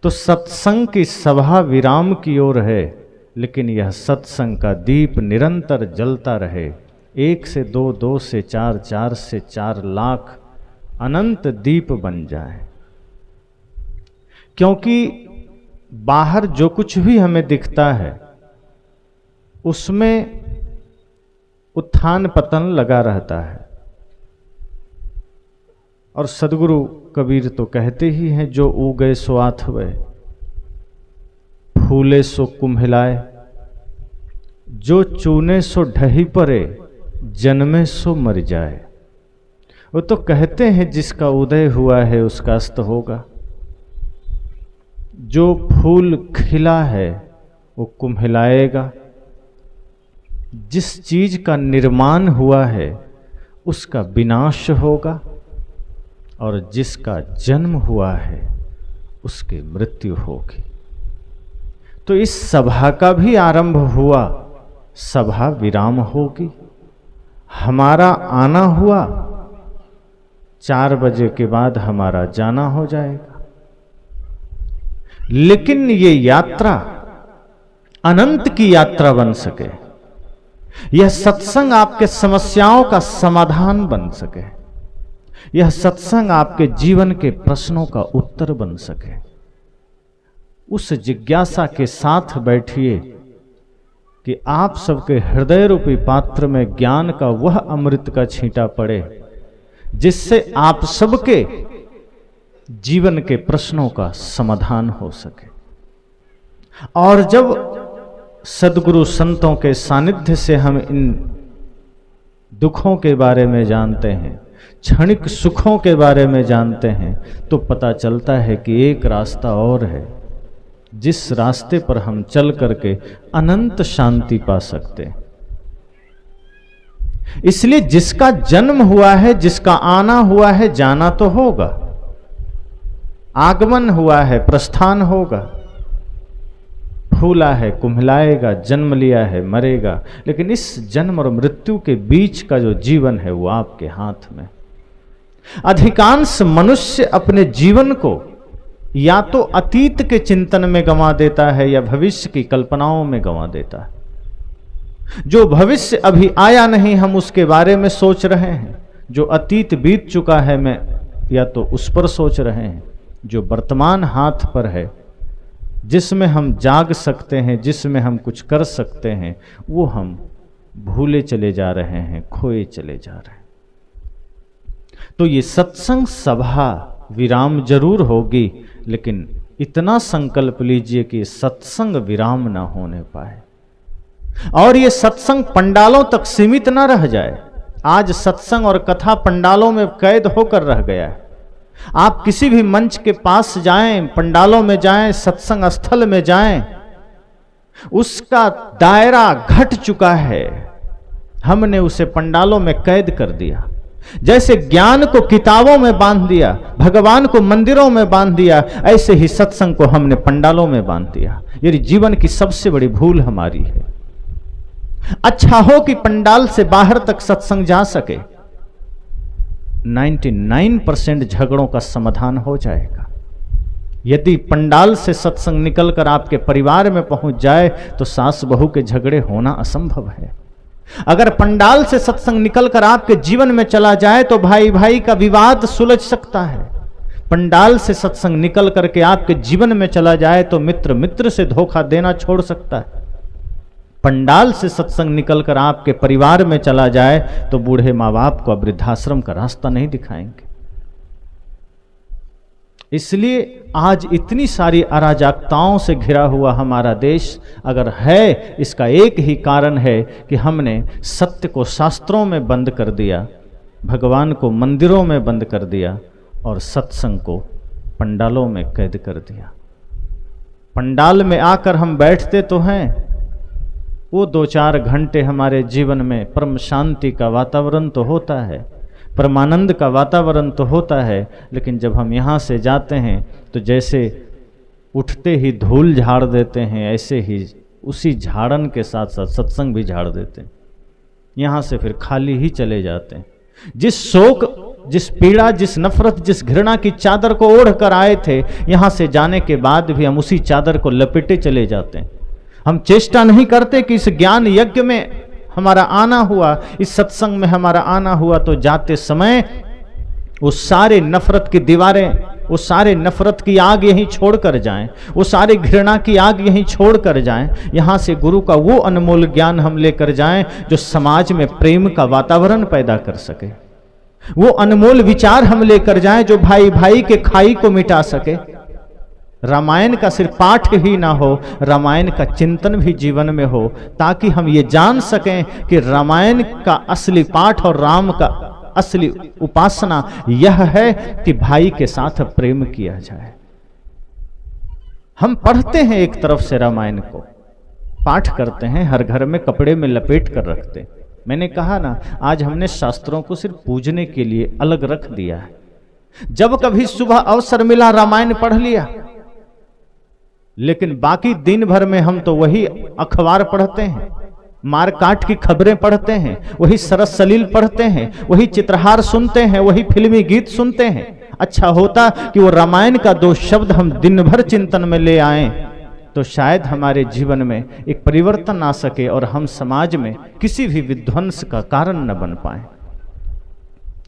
तो सत्संग की सभा विराम की ओर है, लेकिन यह सत्संग का दीप निरंतर जलता रहे। 1 से 2, 2 से 4, 4 से 4 लाख अनंत दीप बन जाए। क्योंकि बाहर जो कुछ भी हमें दिखता है उसमें उत्थान पतन लगा रहता है। और सदगुरु कबीर तो कहते ही हैं, जो उगए सो आथवे, फूले सो कुम्हिलाए, जो चूने सो ढही परे, जन्मे सो मर जाए। वो तो कहते हैं जिसका उदय हुआ है उसका अस्त होगा। जो फूल खिला है वो कुम्हिलाएगा, जिस चीज का निर्माण हुआ है उसका विनाश होगा, और जिसका जन्म हुआ है उसकी मृत्यु होगी। तो इस सभा का भी आरंभ हुआ, सभा विराम होगी। हमारा आना हुआ, 4 बजे के बाद हमारा जाना हो जाएगा। लेकिन ये यात्रा अनंत की यात्रा बन सके, यह सत्संग आपके समस्याओं का समाधान बन सके, यह सत्संग आपके जीवन के प्रश्नों का उत्तर बन सके, उस जिज्ञासा के साथ बैठिए कि आप सबके हृदय रूपी पात्र में ज्ञान का वह अमृत का छींटा पड़े, जिससे आप सबके जीवन के प्रश्नों का समाधान हो सके। और जब सद्गुरु संतों के सानिध्य से हम इन दुखों के बारे में जानते हैं, क्षणिक सुखों के बारे में जानते हैं, तो पता चलता है कि एक रास्ता और है, जिस रास्ते पर हम चल करके अनंत शांति पा सकते हैं। इसलिए जिसका जन्म हुआ है, जिसका आना हुआ है, जाना तो होगा, आगमन हुआ है, प्रस्थान होगा, फूला है, कुम्हिलाएगा, जन्म लिया है, मरेगा। लेकिन इस जन्म और मृत्यु के बीच का जो जीवन है वो आपके हाथ में। अधिकांश मनुष्य अपने जीवन को या तो अतीत के चिंतन में गंवा देता है या भविष्य की कल्पनाओं में गंवा देता है। जो भविष्य अभी आया नहीं हम उसके बारे में सोच रहे हैं, जो अतीत बीत चुका है मैं या तो उस पर सोच रहे हैं, जो वर्तमान हाथ पर है, जिसमें हम जाग सकते हैं, जिसमें हम कुछ कर सकते हैं, वो हम भूले चले जा रहे हैं, खोए चले जा रहे हैं। तो ये सत्संग सभा विराम जरूर होगी, लेकिन इतना संकल्प लीजिए कि सत्संग विराम ना होने पाए, और ये सत्संग पंडालों तक सीमित ना रह जाए। आज सत्संग और कथा पंडालों में कैद होकर रह गया है। आप किसी भी मंच के पास जाएं, पंडालों में जाएं, सत्संग स्थल में जाएं, उसका दायरा घट चुका है। हमने उसे पंडालों में कैद कर दिया। जैसे ज्ञान को किताबों में बांध दिया, भगवान को मंदिरों में बांध दिया, ऐसे ही सत्संग को हमने पंडालों में बांध दिया। ये जीवन की सबसे बड़ी भूल हमारी है। अच्छा हो कि पंडाल से बाहर तक सत्संग जा सके, 99% झगड़ों का समाधान हो जाएगा। यदि पंडाल से सत्संग निकलकर आपके परिवार में पहुंच जाए तो सास बहू के झगड़े होना असंभव है। अगर पंडाल से सत्संग निकलकर आपके जीवन में चला जाए तो भाई भाई का विवाद सुलझ सकता है। पंडाल से सत्संग निकल करके आपके जीवन में चला जाए तो मित्र मित्र से धोखा देना छोड़ सकता है। पंडाल से सत्संग निकलकर आपके परिवार में चला जाए तो बूढ़े माँ बाप को वृद्धाश्रम का रास्ता नहीं दिखाएंगे। इसलिए आज इतनी सारी अराजकताओं से घिरा हुआ हमारा देश अगर है, इसका एक ही कारण है कि हमने सत्य को शास्त्रों में बंद कर दिया, भगवान को मंदिरों में बंद कर दिया और सत्संग को पंडालों में कैद कर दिया। पंडाल में आकर हम बैठते तो हैं, वो 2-4 घंटे हमारे जीवन में परम शांति का वातावरण तो होता है, परमानंद का वातावरण तो होता है, लेकिन जब हम यहाँ से जाते हैं तो जैसे उठते ही धूल झाड़ देते हैं, ऐसे ही उसी झाड़न के साथ साथ सत्संग भी झाड़ देते हैं। यहाँ से फिर खाली ही चले जाते हैं। जिस शोक जिस पीड़ा, जिस नफरत, जिस घृणा की चादर को ओढ़ कर आए थे, यहां से जाने के बाद भी हम उसी चादर को लपेटे चले जाते हैं। हम चेष्टा नहीं करते कि इस ज्ञान यज्ञ में हमारा आना हुआ, इस सत्संग में हमारा आना हुआ, तो जाते समय वो सारे नफरत की दीवारें, वो सारे नफरत की आग यहीं छोड़कर जाएं, वो सारे घृणा की आग यहीं छोड़कर जाएं। यहां से गुरु का वो अनमोल ज्ञान हम लेकर जाएं जो समाज में प्रेम का वातावरण पैदा कर सके। वो अनमोल विचार हम लेकर जाएं जो भाई भाई के खाई को मिटा सके। रामायण का सिर्फ पाठ ही ना हो, रामायण का चिंतन भी जीवन में हो, ताकि हम ये जान सकें कि रामायण का असली पाठ और राम का असली उपासना यह है कि भाई के साथ प्रेम किया जाए। हम पढ़ते हैं एक तरफ से रामायण को, पाठ करते हैं, हर घर में कपड़े में लपेट कर रखते। मैंने कहा ना, आज हमने शास्त्रों को सिर्फ पूजने के लिए अलग रख दिया है। जब कभी सुबह अवसर मिला रामायण पढ़ लिया, लेकिन बाकी दिन भर में हम तो वही अखबार पढ़ते हैं, मार काट की खबरें पढ़ते हैं, वही सरस सलील पढ़ते हैं, वही चित्रहार सुनते हैं, वही फिल्मी गीत सुनते हैं। अच्छा होता कि वो रामायण का 2 शब्द हम दिन भर चिंतन में ले आएं, तो शायद हमारे जीवन में एक परिवर्तन आ सके और हम समाज में किसी भी विध्वंस का कारण न बन पाए।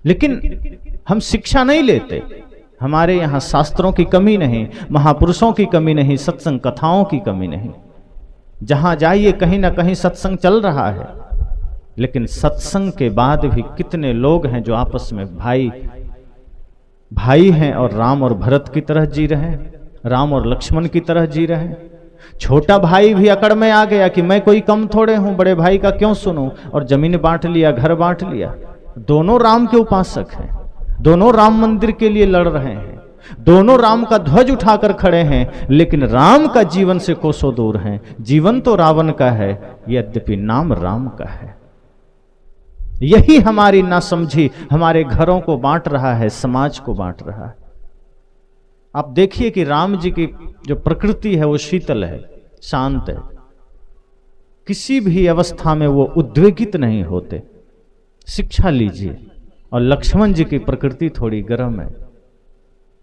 लेकिन हम शिक्षा नहीं लेते। हमारे यहाँ शास्त्रों की कमी नहीं, महापुरुषों की कमी नहीं, सत्संग कथाओं की कमी नहीं। जहां जाइए कहीं ना कहीं सत्संग चल रहा है, लेकिन सत्संग के बाद भी कितने लोग हैं जो आपस में भाई हैं और राम और भरत की तरह जी रहे हैं, राम और लक्ष्मण की तरह जी रहे हैं। छोटा भाई भी अकड़ में आ गया कि मैं कोई कम थोड़े हूं, बड़े भाई का क्यों सुनूं, और जमीन बांट लिया, घर बांट लिया। दोनों राम के उपासक हैं, दोनों राम मंदिर के लिए लड़ रहे हैं, दोनों राम का ध्वज उठाकर खड़े हैं, लेकिन राम का जीवन से कोसों दूर हैं। जीवन तो रावण का है, यद्यपि नाम राम का है। यही हमारी नासमझी हमारे घरों को बांट रहा है, समाज को बांट रहा है। आप देखिए कि राम जी की जो प्रकृति है वो शीतल है, शांत है, किसी भी अवस्था में वो उद्वेगित नहीं होते। शिक्षा लीजिए। और लक्ष्मण जी की प्रकृति थोड़ी गर्म है,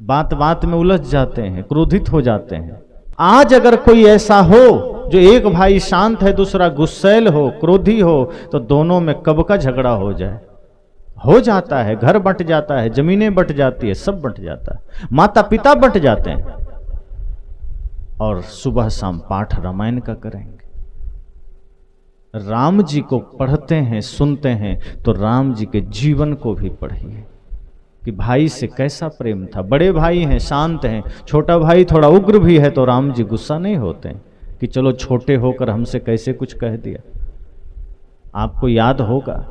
बात बात में उलझ जाते हैं, क्रोधित हो जाते हैं। आज अगर कोई ऐसा हो जो एक भाई शांत है, दूसरा गुस्सैल हो, क्रोधी हो, तो दोनों में कब का झगड़ा हो जाए, हो जाता है। घर बंट जाता है, जमीनें बंट जाती है, सब बंट जाता है, माता पिता बंट जाते हैं। और सुबह शाम पाठ रामायण का करेंगे। राम जी को पढ़ते हैं, सुनते हैं, तो राम जी के जीवन को भी पढ़िए कि भाई से कैसा प्रेम था। बड़े भाई हैं, शांत हैं, छोटा भाई थोड़ा उग्र भी है, तो राम जी गुस्सा नहीं होते कि चलो छोटे होकर हमसे कैसे कुछ कह दिया। आपको याद होगा,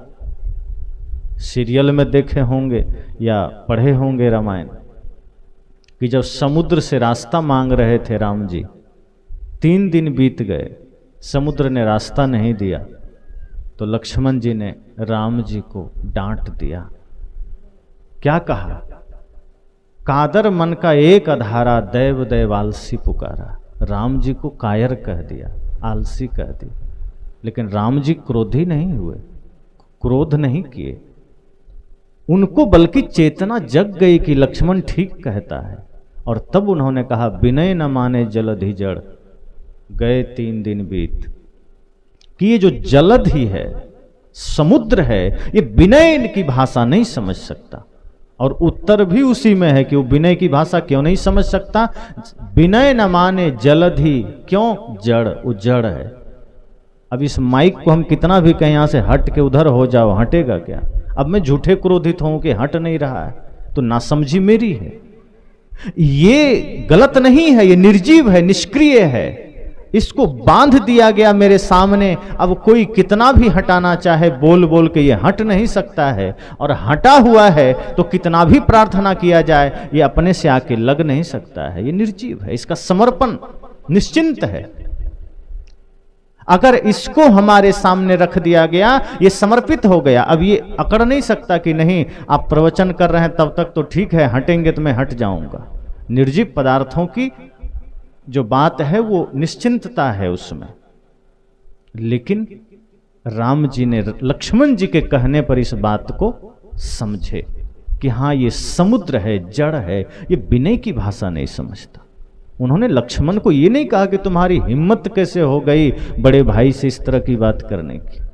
सीरियल में देखे होंगे या पढ़े होंगे रामायण, कि जब समुद्र से रास्ता मांग रहे थे राम जी, 3 दिन बीत गए, समुद्र ने रास्ता नहीं दिया, तो लक्ष्मण जी ने राम जी को डांट दिया। क्या कहा? कादर मन का एक अधारा, दैव दैव आलसी पुकारा। राम जी को कायर कह दिया, आलसी कह दिया। लेकिन राम जी क्रोधी नहीं हुए, क्रोध नहीं किए, उनको बल्कि चेतना जग गई कि लक्ष्मण ठीक कहता है। और तब उन्होंने कहा, विनय न माने जलधि जड़, गए 3 दिन बीत। कि ये जो जलध ही है, समुद्र है, ये विनय की भाषा नहीं समझ सकता। और उत्तर भी उसी में है कि वो विनय की भाषा क्यों नहीं समझ सकता। विनय न माने जलधि, क्यों? जड़, वो जड़ है। अब इस माइक को हम कितना भी कहें यहाँ से हट के उधर हो जाओ, हटेगा क्या? अब मैं झूठे क्रोधित हूं कि हट नहीं रहा है, तो नासमझी मेरी है। ये गलत नहीं है, ये निर्जीव है, निष्क्रिय है। इसको बांध दिया गया मेरे सामने। अब कोई कितना भी हटाना चाहे, बोल बोल के ये हट नहीं सकता है। और हटा हुआ है तो कितना भी प्रार्थना किया जाए, ये अपने से आके लग नहीं सकता है। ये निर्जीव है, इसका समर्पण निश्चिंत है। अगर इसको हमारे सामने रख दिया गया, ये समर्पित हो गया, अब ये अकड़ नहीं सकता कि नहीं आप प्रवचन कर रहे हैं तब तक तो ठीक है, हटेंगे तो मैं हट जाऊंगा। निर्जीव पदार्थों की जो बात है वो निश्चिंतता है उसमें। लेकिन राम जी ने लक्ष्मण जी के कहने पर इस बात को समझे। कि हाँ ये समुद्र है, जड़ है, ये विनय की भाषा नहीं समझता। उन्होंने लक्ष्मण को ये नहीं कहा कि तुम्हारी हिम्मत कैसे हो गई बड़े भाई से इस तरह की बात करने की।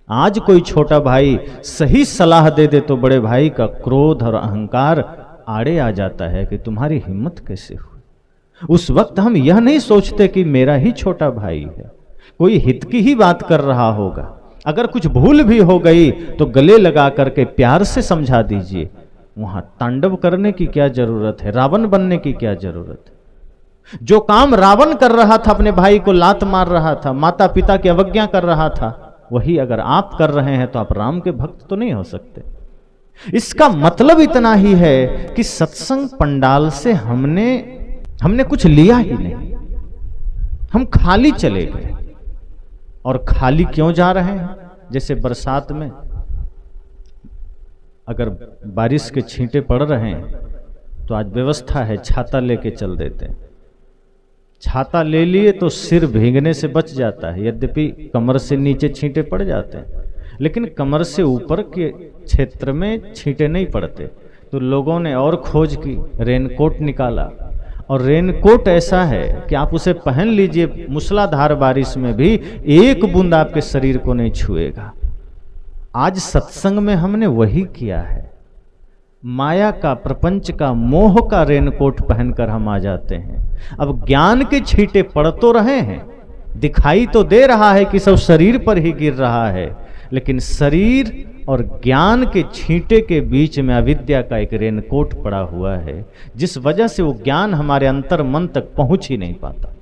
आज कोई छोटा भाई सही सलाह दे दे तो बड़े भाई का क्रोध और अहंकार आड़े आ जाता है कि तुम्हारी हिम्मत कैसे हुई। उस वक्त हम यह नहीं सोचते कि मेरा ही छोटा भाई है, कोई हित की ही बात कर रहा होगा। अगर कुछ भूल भी हो गई तो गले लगा करके प्यार से समझा दीजिए। वहां तांडव करने की क्या जरूरत है, रावण बनने की क्या जरूरत है। जो काम रावण कर रहा था, अपने भाई को लात मार रहा था, माता पिता की अवज्ञा कर रहा था, वही अगर आप कर रहे हैं तो आप राम के भक्त तो नहीं हो सकते। इसका मतलब इतना ही है कि सत्संग पंडाल से हमने कुछ लिया ही नहीं, हम खाली चले गए। और खाली क्यों जा रहे हैं? जैसे बरसात में अगर बारिश के छींटे पड़ रहे हैं तो आज व्यवस्था है छाता लेके चल देते हैं। छाता ले लिए तो सिर भीगने से बच जाता है, यद्यपि कमर से नीचे छींटे पड़ जाते हैं, लेकिन कमर से ऊपर के क्षेत्र में छींटे नहीं पड़ते। तो लोगों ने और खोज की, रेनकोट निकाला, और रेनकोट ऐसा है कि आप उसे पहन लीजिए, मूसलाधार बारिश में भी एक बूंद आपके शरीर को नहीं छुएगा। आज सत्संग में हमने वही किया है। माया का, प्रपंच का, मोह का रेनकोट पहनकर हम आ जाते हैं। अब ज्ञान के छींटे पड़ तो रहे हैं, दिखाई तो दे रहा है कि सब शरीर पर ही गिर रहा है, लेकिन शरीर और ज्ञान के छींटे के बीच में अविद्या का एक रेनकोट पड़ा हुआ है, जिस वजह से वो ज्ञान हमारे अंतर मन तक पहुंच ही नहीं पाता।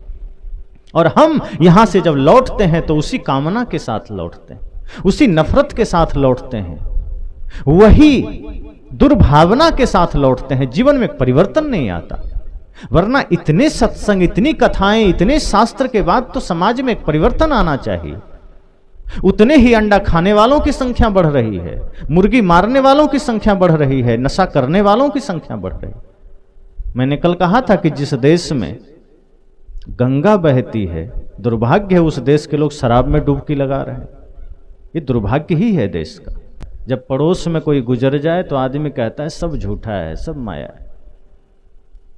और हम यहां से जब लौटते हैं तो उसी कामना के साथ लौटते हैं, उसी नफरत के साथ लौटते हैं, वही दुर्भावना के साथ लौटते हैं। जीवन में परिवर्तन नहीं आता। वरना इतने सत्संग, इतनी कथाएं, इतने शास्त्र के बाद तो समाज में एक परिवर्तन आना चाहिए। उतने ही अंडा खाने वालों की संख्या बढ़ रही है, मुर्गी मारने वालों की संख्या बढ़ रही है, नशा करने वालों की संख्या बढ़ रही है। मैंने कल कहा था कि जिस देश में गंगा बहती है, दुर्भाग्य है उस देश के लोग शराब में डुबकी लगा रहे हैं। ये दुर्भाग्य ही है देश का। जब पड़ोस में कोई गुजर जाए तो आदमी कहता है सब झूठा है, सब माया है,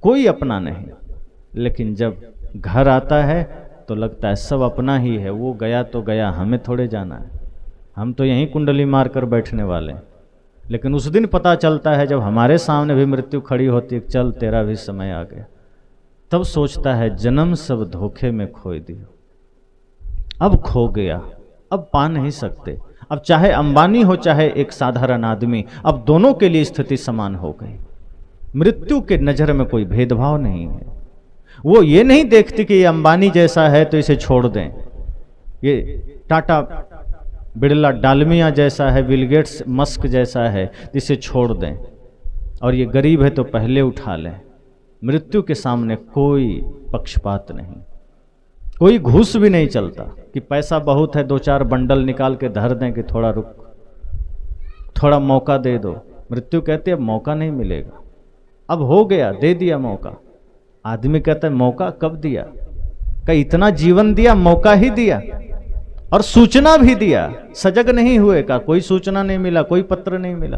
कोई अपना नहीं। लेकिन जब घर आता है तो लगता है सब अपना ही है, वो गया तो गया, हमें थोड़े जाना है, हम तो यहीं कुंडली मार कर बैठने वाले हैं। लेकिन उस दिन पता चलता है जब हमारे सामने भी मृत्यु खड़ी होती है, चल तेरा भी समय आ गया, तब सोचता है जन्म सब धोखे में खोए दियो, अब खो गया, अब पा नहीं सकते। अब चाहे अंबानी हो चाहे एक साधारण आदमी, अब दोनों के लिए स्थिति समान हो गई। मृत्यु के नजर में कोई भेदभाव नहीं है। वो ये नहीं देखती कि ये अंबानी जैसा है तो इसे छोड़ दें, ये टाटा बिरला डालमिया जैसा है, बिल गेट्स मस्क जैसा है, इसे छोड़ दें, और ये गरीब है तो पहले उठा लें। मृत्यु के सामने कोई पक्षपात नहीं, कोई घूस भी नहीं चलता कि पैसा बहुत है, दो चार बंडल निकाल के धर दें कि थोड़ा रुक, थोड़ा मौका दे दो। मृत्यु कहते अब मौका नहीं मिलेगा, अब हो गया, दे दिया मौका। आदमी कहता है मौका कब दिया? कहीं इतना जीवन दिया, मौका ही दिया, और सूचना भी दिया, सजग नहीं हुए का, कोई सूचना नहीं मिला, कोई पत्र नहीं मिला।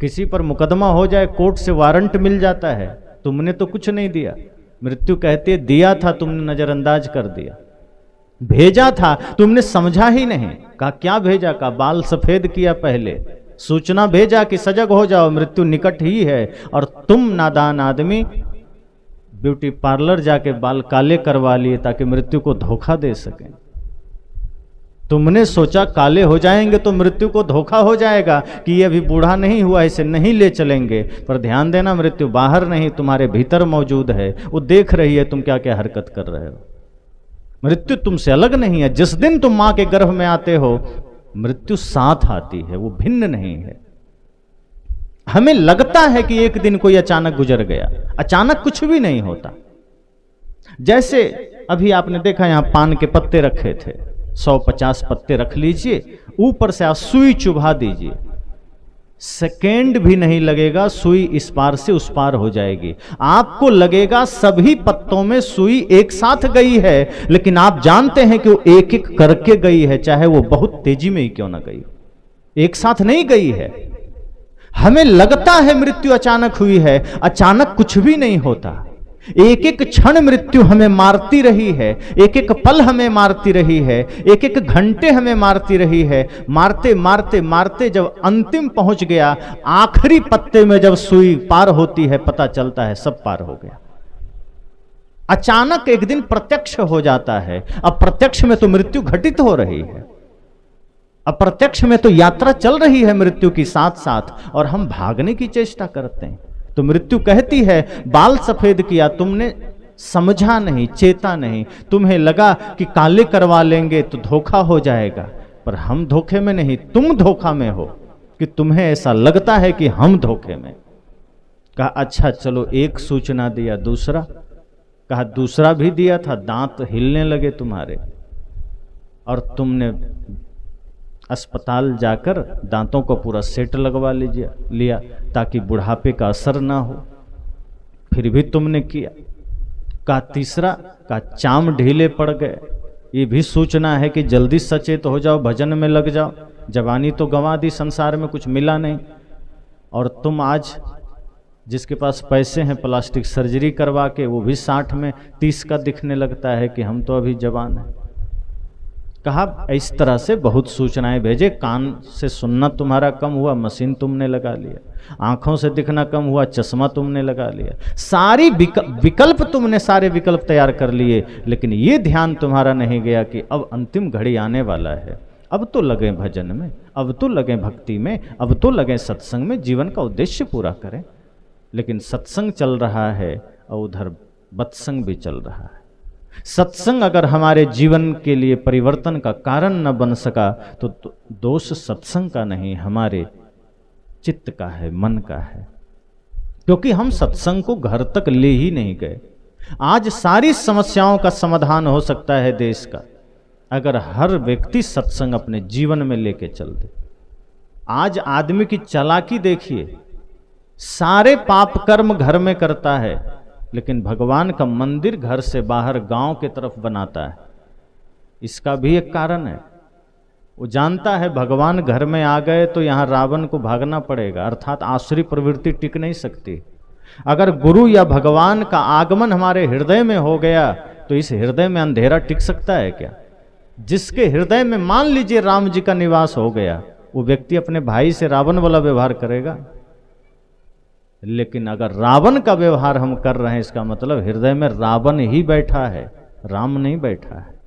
किसी पर मुकदमा हो जाए, कोर्ट से वारंट मिल जाता है, तुमने तो कुछ नहीं दिया। मृत्यु कहती है दिया था, तुमने नजरअंदाज कर दिया, भेजा था, तुमने समझा ही नहीं। कहा क्या भेजा? का बाल सफेद किया पहले, सूचना भेजा कि सजग हो जाओ, मृत्यु निकट ही है, और तुम नादान आदमी ब्यूटी पार्लर जाके बाल काले करवा लिए ताकि मृत्यु को धोखा दे सकें। तुमने सोचा काले हो जाएंगे तो मृत्यु को धोखा हो जाएगा कि ये अभी बूढ़ा नहीं हुआ, इसे नहीं ले चलेंगे। पर ध्यान देना, मृत्यु बाहर नहीं, तुम्हारे भीतर मौजूद है, वो देख रही है तुम क्या क्या हरकत कर रहे हो। मृत्यु तुमसे अलग नहीं है। जिस दिन तुम मां के गर्भ में आते हो, मृत्यु साथ आती है, वो भिन्न नहीं है। हमें लगता है कि एक दिन कोई अचानक गुजर गया, अचानक कुछ भी नहीं होता। जैसे अभी आपने देखा यहां पान के पत्ते रखे थे, 150 पत्ते रख लीजिए, ऊपर से आप सुई चुभा दीजिए, सेकेंड भी नहीं लगेगा, सुई इस पार से उस पार हो जाएगी। आपको लगेगा सभी पत्तों में सुई एक साथ गई है, लेकिन आप जानते हैं कि वो एक एक करके गई है, चाहे वो बहुत तेजी में ही क्यों ना गई, एक साथ नहीं गई है। हमें लगता है मृत्यु अचानक हुई है, अचानक कुछ भी नहीं होता। एक एक क्षण मृत्यु हमें मारती रही है, एक एक पल हमें मारती रही है, एक एक घंटे हमें मारती रही है। मारते मारते मारते जब अंतिम पहुंच गया, आखिरी पत्ते में जब सुई पार होती है, पता चलता है सब पार हो गया। अचानक एक दिन प्रत्यक्ष हो जाता है। अब प्रत्यक्ष में तो मृत्यु घटित हो रही है, अप्रत्यक्ष में तो यात्रा चल रही है मृत्यु की साथ साथ, और हम भागने की चेष्टा करते हैं। तो मृत्यु कहती है, बाल सफेद किया तुमने, समझा नहीं, चेता नहीं, तुम्हें लगा कि काले करवा लेंगे तो धोखा हो जाएगा, पर हम धोखे में नहीं, तुम धोखा में हो कि तुम्हें ऐसा लगता है कि हम धोखे में। कहा अच्छा चलो, एक सूचना दिया, दूसरा? कहा दूसरा भी दिया था, दांत हिलने लगे तुम्हारे, और तुमने अस्पताल जाकर दांतों को पूरा सेट लगवा लिया ताकि बुढ़ापे का असर ना हो, फिर भी तुमने किया। कहा तीसरा? कहा चाम ढीले पड़ गए, ये भी सूचना है कि जल्दी सचेत हो जाओ, भजन में लग जाओ, जवानी तो गंवा दी, संसार में कुछ मिला नहीं, और तुम आज जिसके पास पैसे हैं प्लास्टिक सर्जरी करवा के वो भी 60 में 30 का दिखने लगता है कि हम तो अभी जवान हैं। कहा इस तरह से बहुत सूचनाएं भेजे, कान से सुनना तुम्हारा कम हुआ, मशीन तुमने लगा लिया, आंखों से दिखना कम हुआ, चश्मा तुमने लगा लिया, सारी विकल्प तुमने सारे विकल्प तैयार कर लिए, लेकिन ये ध्यान तुम्हारा नहीं गया कि अब अंतिम घड़ी आने वाला है, अब तो लगे भजन में, अब तो लगे भक्ति में, अब तो लगे सत्संग में, जीवन का उद्देश्य पूरा करें। लेकिन सत्संग चल रहा है और उधर बत्संग भी चल रहा है। सत्संग अगर हमारे जीवन के लिए परिवर्तन का कारण न बन सका तो दोष सत्संग का नहीं, हमारे चित्त का है, मन का है, क्योंकि हम सत्संग को घर तक ले ही नहीं गए। आज सारी समस्याओं का समाधान हो सकता है देश का, अगर हर व्यक्ति सत्संग अपने जीवन में लेके चल दे। आज आदमी की चालाकी देखिए, सारे पाप कर्म घर में करता है, लेकिन भगवान का मंदिर घर से बाहर गांव के तरफ बनाता है। इसका भी एक कारण है, वो जानता है भगवान घर में आ गए तो यहाँ रावण को भागना पड़ेगा, अर्थात आसुरी प्रवृत्ति टिक नहीं सकती। अगर गुरु या भगवान का आगमन हमारे हृदय में हो गया तो इस हृदय में अंधेरा टिक सकता है क्या? जिसके हृदय में मान लीजिए राम जी का निवास हो गया, वो व्यक्ति अपने भाई से रावण वाला व्यवहार करेगा। लेकिन अगर रावण का व्यवहार हम कर रहे हैं, इसका मतलब हृदय में रावण ही बैठा है, राम नहीं बैठा है।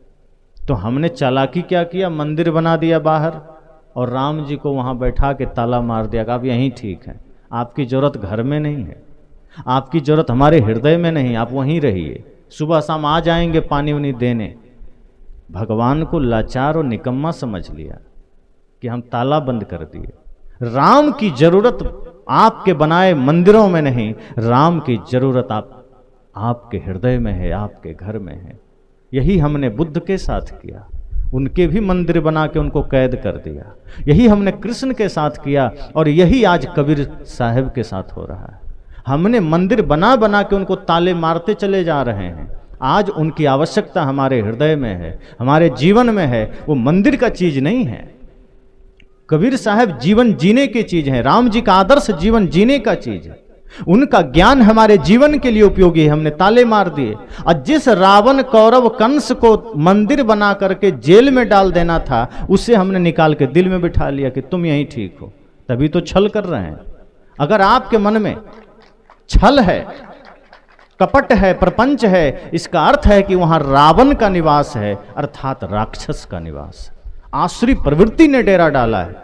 तो हमने चालाकी क्या किया, मंदिर बना दिया बाहर और राम जी को वहां बैठा के ताला मार दिया, आप यहीं ठीक है, आपकी जरूरत घर में नहीं है, आपकी जरूरत हमारे हृदय में नहीं, आप वहीं रहिए, सुबह शाम आ जाएंगे पानी उनी देने। भगवान को लाचार और निकम्मा समझ लिया कि हम ताला बंद कर दिए। राम की जरूरत आपके बनाए मंदिरों में नहीं, राम की जरूरत आपके हृदय में है, आपके घर में है। यही हमने बुद्ध के साथ किया, उनके भी मंदिर बना के उनको कैद कर दिया। यही हमने कृष्ण के साथ किया और यही आज कबीर साहब के साथ हो रहा है। हमने मंदिर बना बना के उनको ताले मारते चले जा रहे हैं। आज उनकी आवश्यकता हमारे हृदय में है, हमारे जीवन में है, वो मंदिर का चीज नहीं है। कबीर साहब जीवन जीने की चीज है, राम जी का आदर्श जीवन जीने का चीज है, उनका ज्ञान हमारे जीवन के लिए उपयोगी है, हमने ताले मार दिए। और जिस रावण कौरव कंस को मंदिर बना करके जेल में डाल देना था, उसे हमने निकाल के दिल में बिठा लिया कि तुम यहीं ठीक हो, तभी तो छल कर रहे हैं। अगर आपके मन में छल है, कपट है, प्रपंच है, इसका अर्थ है कि वहां रावण का निवास है, अर्थात राक्षस का निवास है, आसुरी प्रवृत्ति ने डेरा डाला है।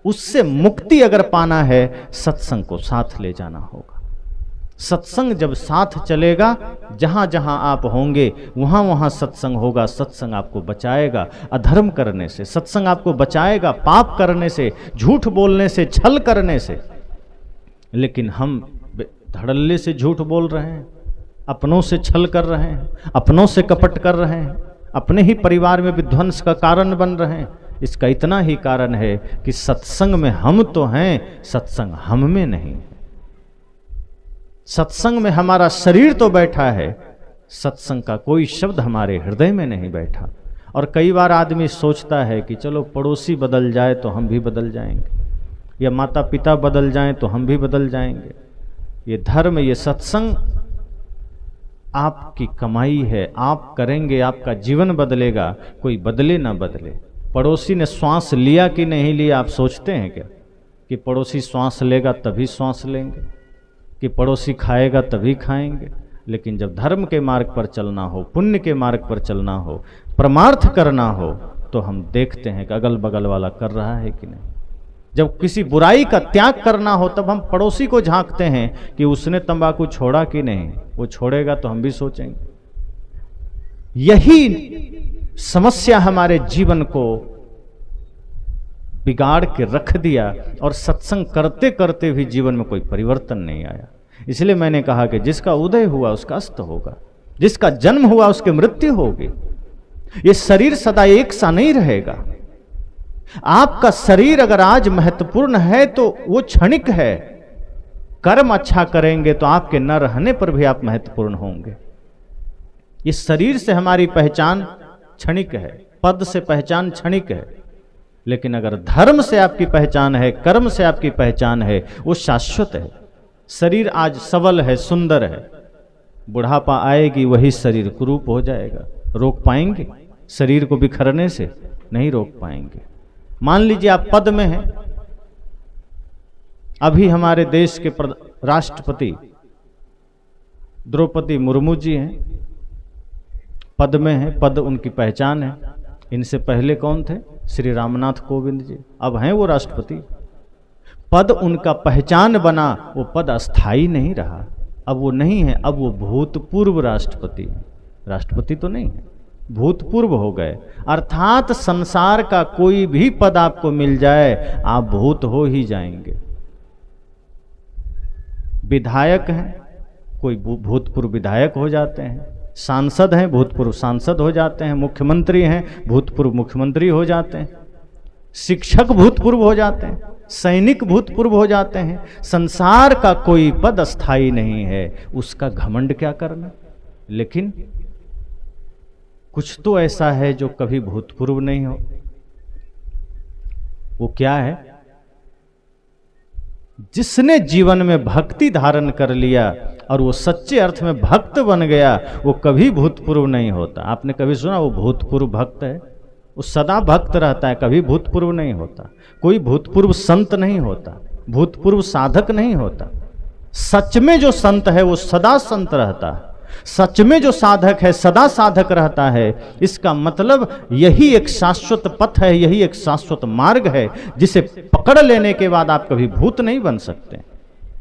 उससे मुक्ति अगर पाना है, सत्संग को साथ ले जाना होगा। सत्संग जब साथ चलेगा, जहां जहां आप होंगे वहां वहां सत्संग होगा। सत्संग आपको बचाएगा अधर्म करने से, सत्संग आपको बचाएगा पाप करने से, झूठ बोलने से, छल करने से। लेकिन हम धड़ल्ले से झूठ बोल रहे हैं, अपनों से छल कर रहे हैं, अपनों से कपट कर रहे हैं, अपने ही परिवार में विध्वंस का कारण बन रहे हैं। इसका इतना ही कारण है कि सत्संग में हम तो हैं, सत्संग हम में नहीं है। सत्संग में हमारा शरीर तो बैठा है, सत्संग का कोई शब्द हमारे हृदय में नहीं बैठा। और कई बार आदमी सोचता है कि चलो पड़ोसी बदल जाए तो हम भी बदल जाएंगे। या माता पिता बदल जाएं तो हम भी बदल जाएंगे। ये धर्म, ये सत्संग आपकी कमाई है, आप करेंगे आपका जीवन बदलेगा, कोई बदले ना बदले। पड़ोसी ने श्वास लिया कि नहीं लिया, आप सोचते हैं क्या कि पड़ोसी श्वास लेगा तभी श्वास लेंगे, कि पड़ोसी खाएगा तभी खाएंगे? लेकिन जब धर्म के मार्ग पर चलना हो, पुण्य के मार्ग पर चलना हो, परमार्थ करना हो, तो हम देखते हैं कि अगल बगल वाला कर रहा है कि नहीं। जब किसी बुराई का त्याग करना हो तब हम पड़ोसी को झांकते हैं कि उसने तंबाकू छोड़ा कि नहीं, वो छोड़ेगा तो हम भी सोचेंगे। यही समस्या हमारे जीवन को बिगाड़ के रख दिया और सत्संग करते करते भी जीवन में कोई परिवर्तन नहीं आया। इसलिए मैंने कहा कि जिसका उदय हुआ उसका अस्त होगा, जिसका जन्म हुआ उसकी मृत्यु होगी। ये शरीर सदा एक सा नहीं रहेगा। आपका शरीर अगर आज महत्वपूर्ण है तो वो क्षणिक है। कर्म अच्छा करेंगे तो आपके न रहने पर भी आप महत्वपूर्ण होंगे। इस शरीर से हमारी पहचान क्षणिक है, पद से पहचान क्षणिक है, लेकिन अगर धर्म से आपकी पहचान है, कर्म से आपकी पहचान है, वो शाश्वत है। शरीर आज सबल है, सुंदर है, बुढ़ापा आएगी वही शरीर कुरूप हो जाएगा। रोक पाएंगे? शरीर को बिखरने से नहीं रोक पाएंगे। मान लीजिए आप पद में हैं, अभी हमारे देश के राष्ट्रपति द्रौपदी मुर्मू जी हैं, पद में हैं, पद उनकी पहचान है। इनसे पहले कौन थे? श्री रामनाथ कोविंद जी, अब हैं वो राष्ट्रपति। पद उनका पहचान बना, वो पद अस्थाई नहीं रहा। अब वो नहीं है, अब वो भूतपूर्व राष्ट्रपति है। राष्ट्रपति तो नहीं है, भूतपूर्व हो गए। अर्थात संसार का कोई भी पद आपको मिल जाए, आप भूत हो ही जाएंगे। विधायक हैं, कोई भूतपूर्व विधायक हो जाते हैं, सांसद हैं, भूतपूर्व सांसद हो जाते हैं, मुख्यमंत्री हैं, भूतपूर्व मुख्यमंत्री हो जाते हैं, शिक्षक भूतपूर्व हो जाते हैं, सैनिक भूतपूर्व हो जाते हैं। संसार का कोई पद अस्थाई नहीं है, उसका घमंड क्या करना। लेकिन कुछ तो ऐसा है जो कभी भूतपूर्व नहीं हो। वो क्या है? जिसने जीवन में भक्ति धारण कर लिया और वो सच्चे अर्थ में भक्त बन गया, वो कभी भूतपूर्व नहीं होता। आपने कभी सुना वो भूतपूर्व भक्त है? वो सदा भक्त रहता है, कभी भूतपूर्व नहीं होता। कोई भूतपूर्व संत नहीं होता, भूतपूर्व साधक नहीं होता। सच में जो संत है वो सदा संत रहता है, सच में जो साधक है सदा साधक रहता है। इसका मतलब यही एक शाश्वत पथ है, यही एक शाश्वत मार्ग है, जिसे पकड़ लेने के बाद आप कभी भूत नहीं बन सकते,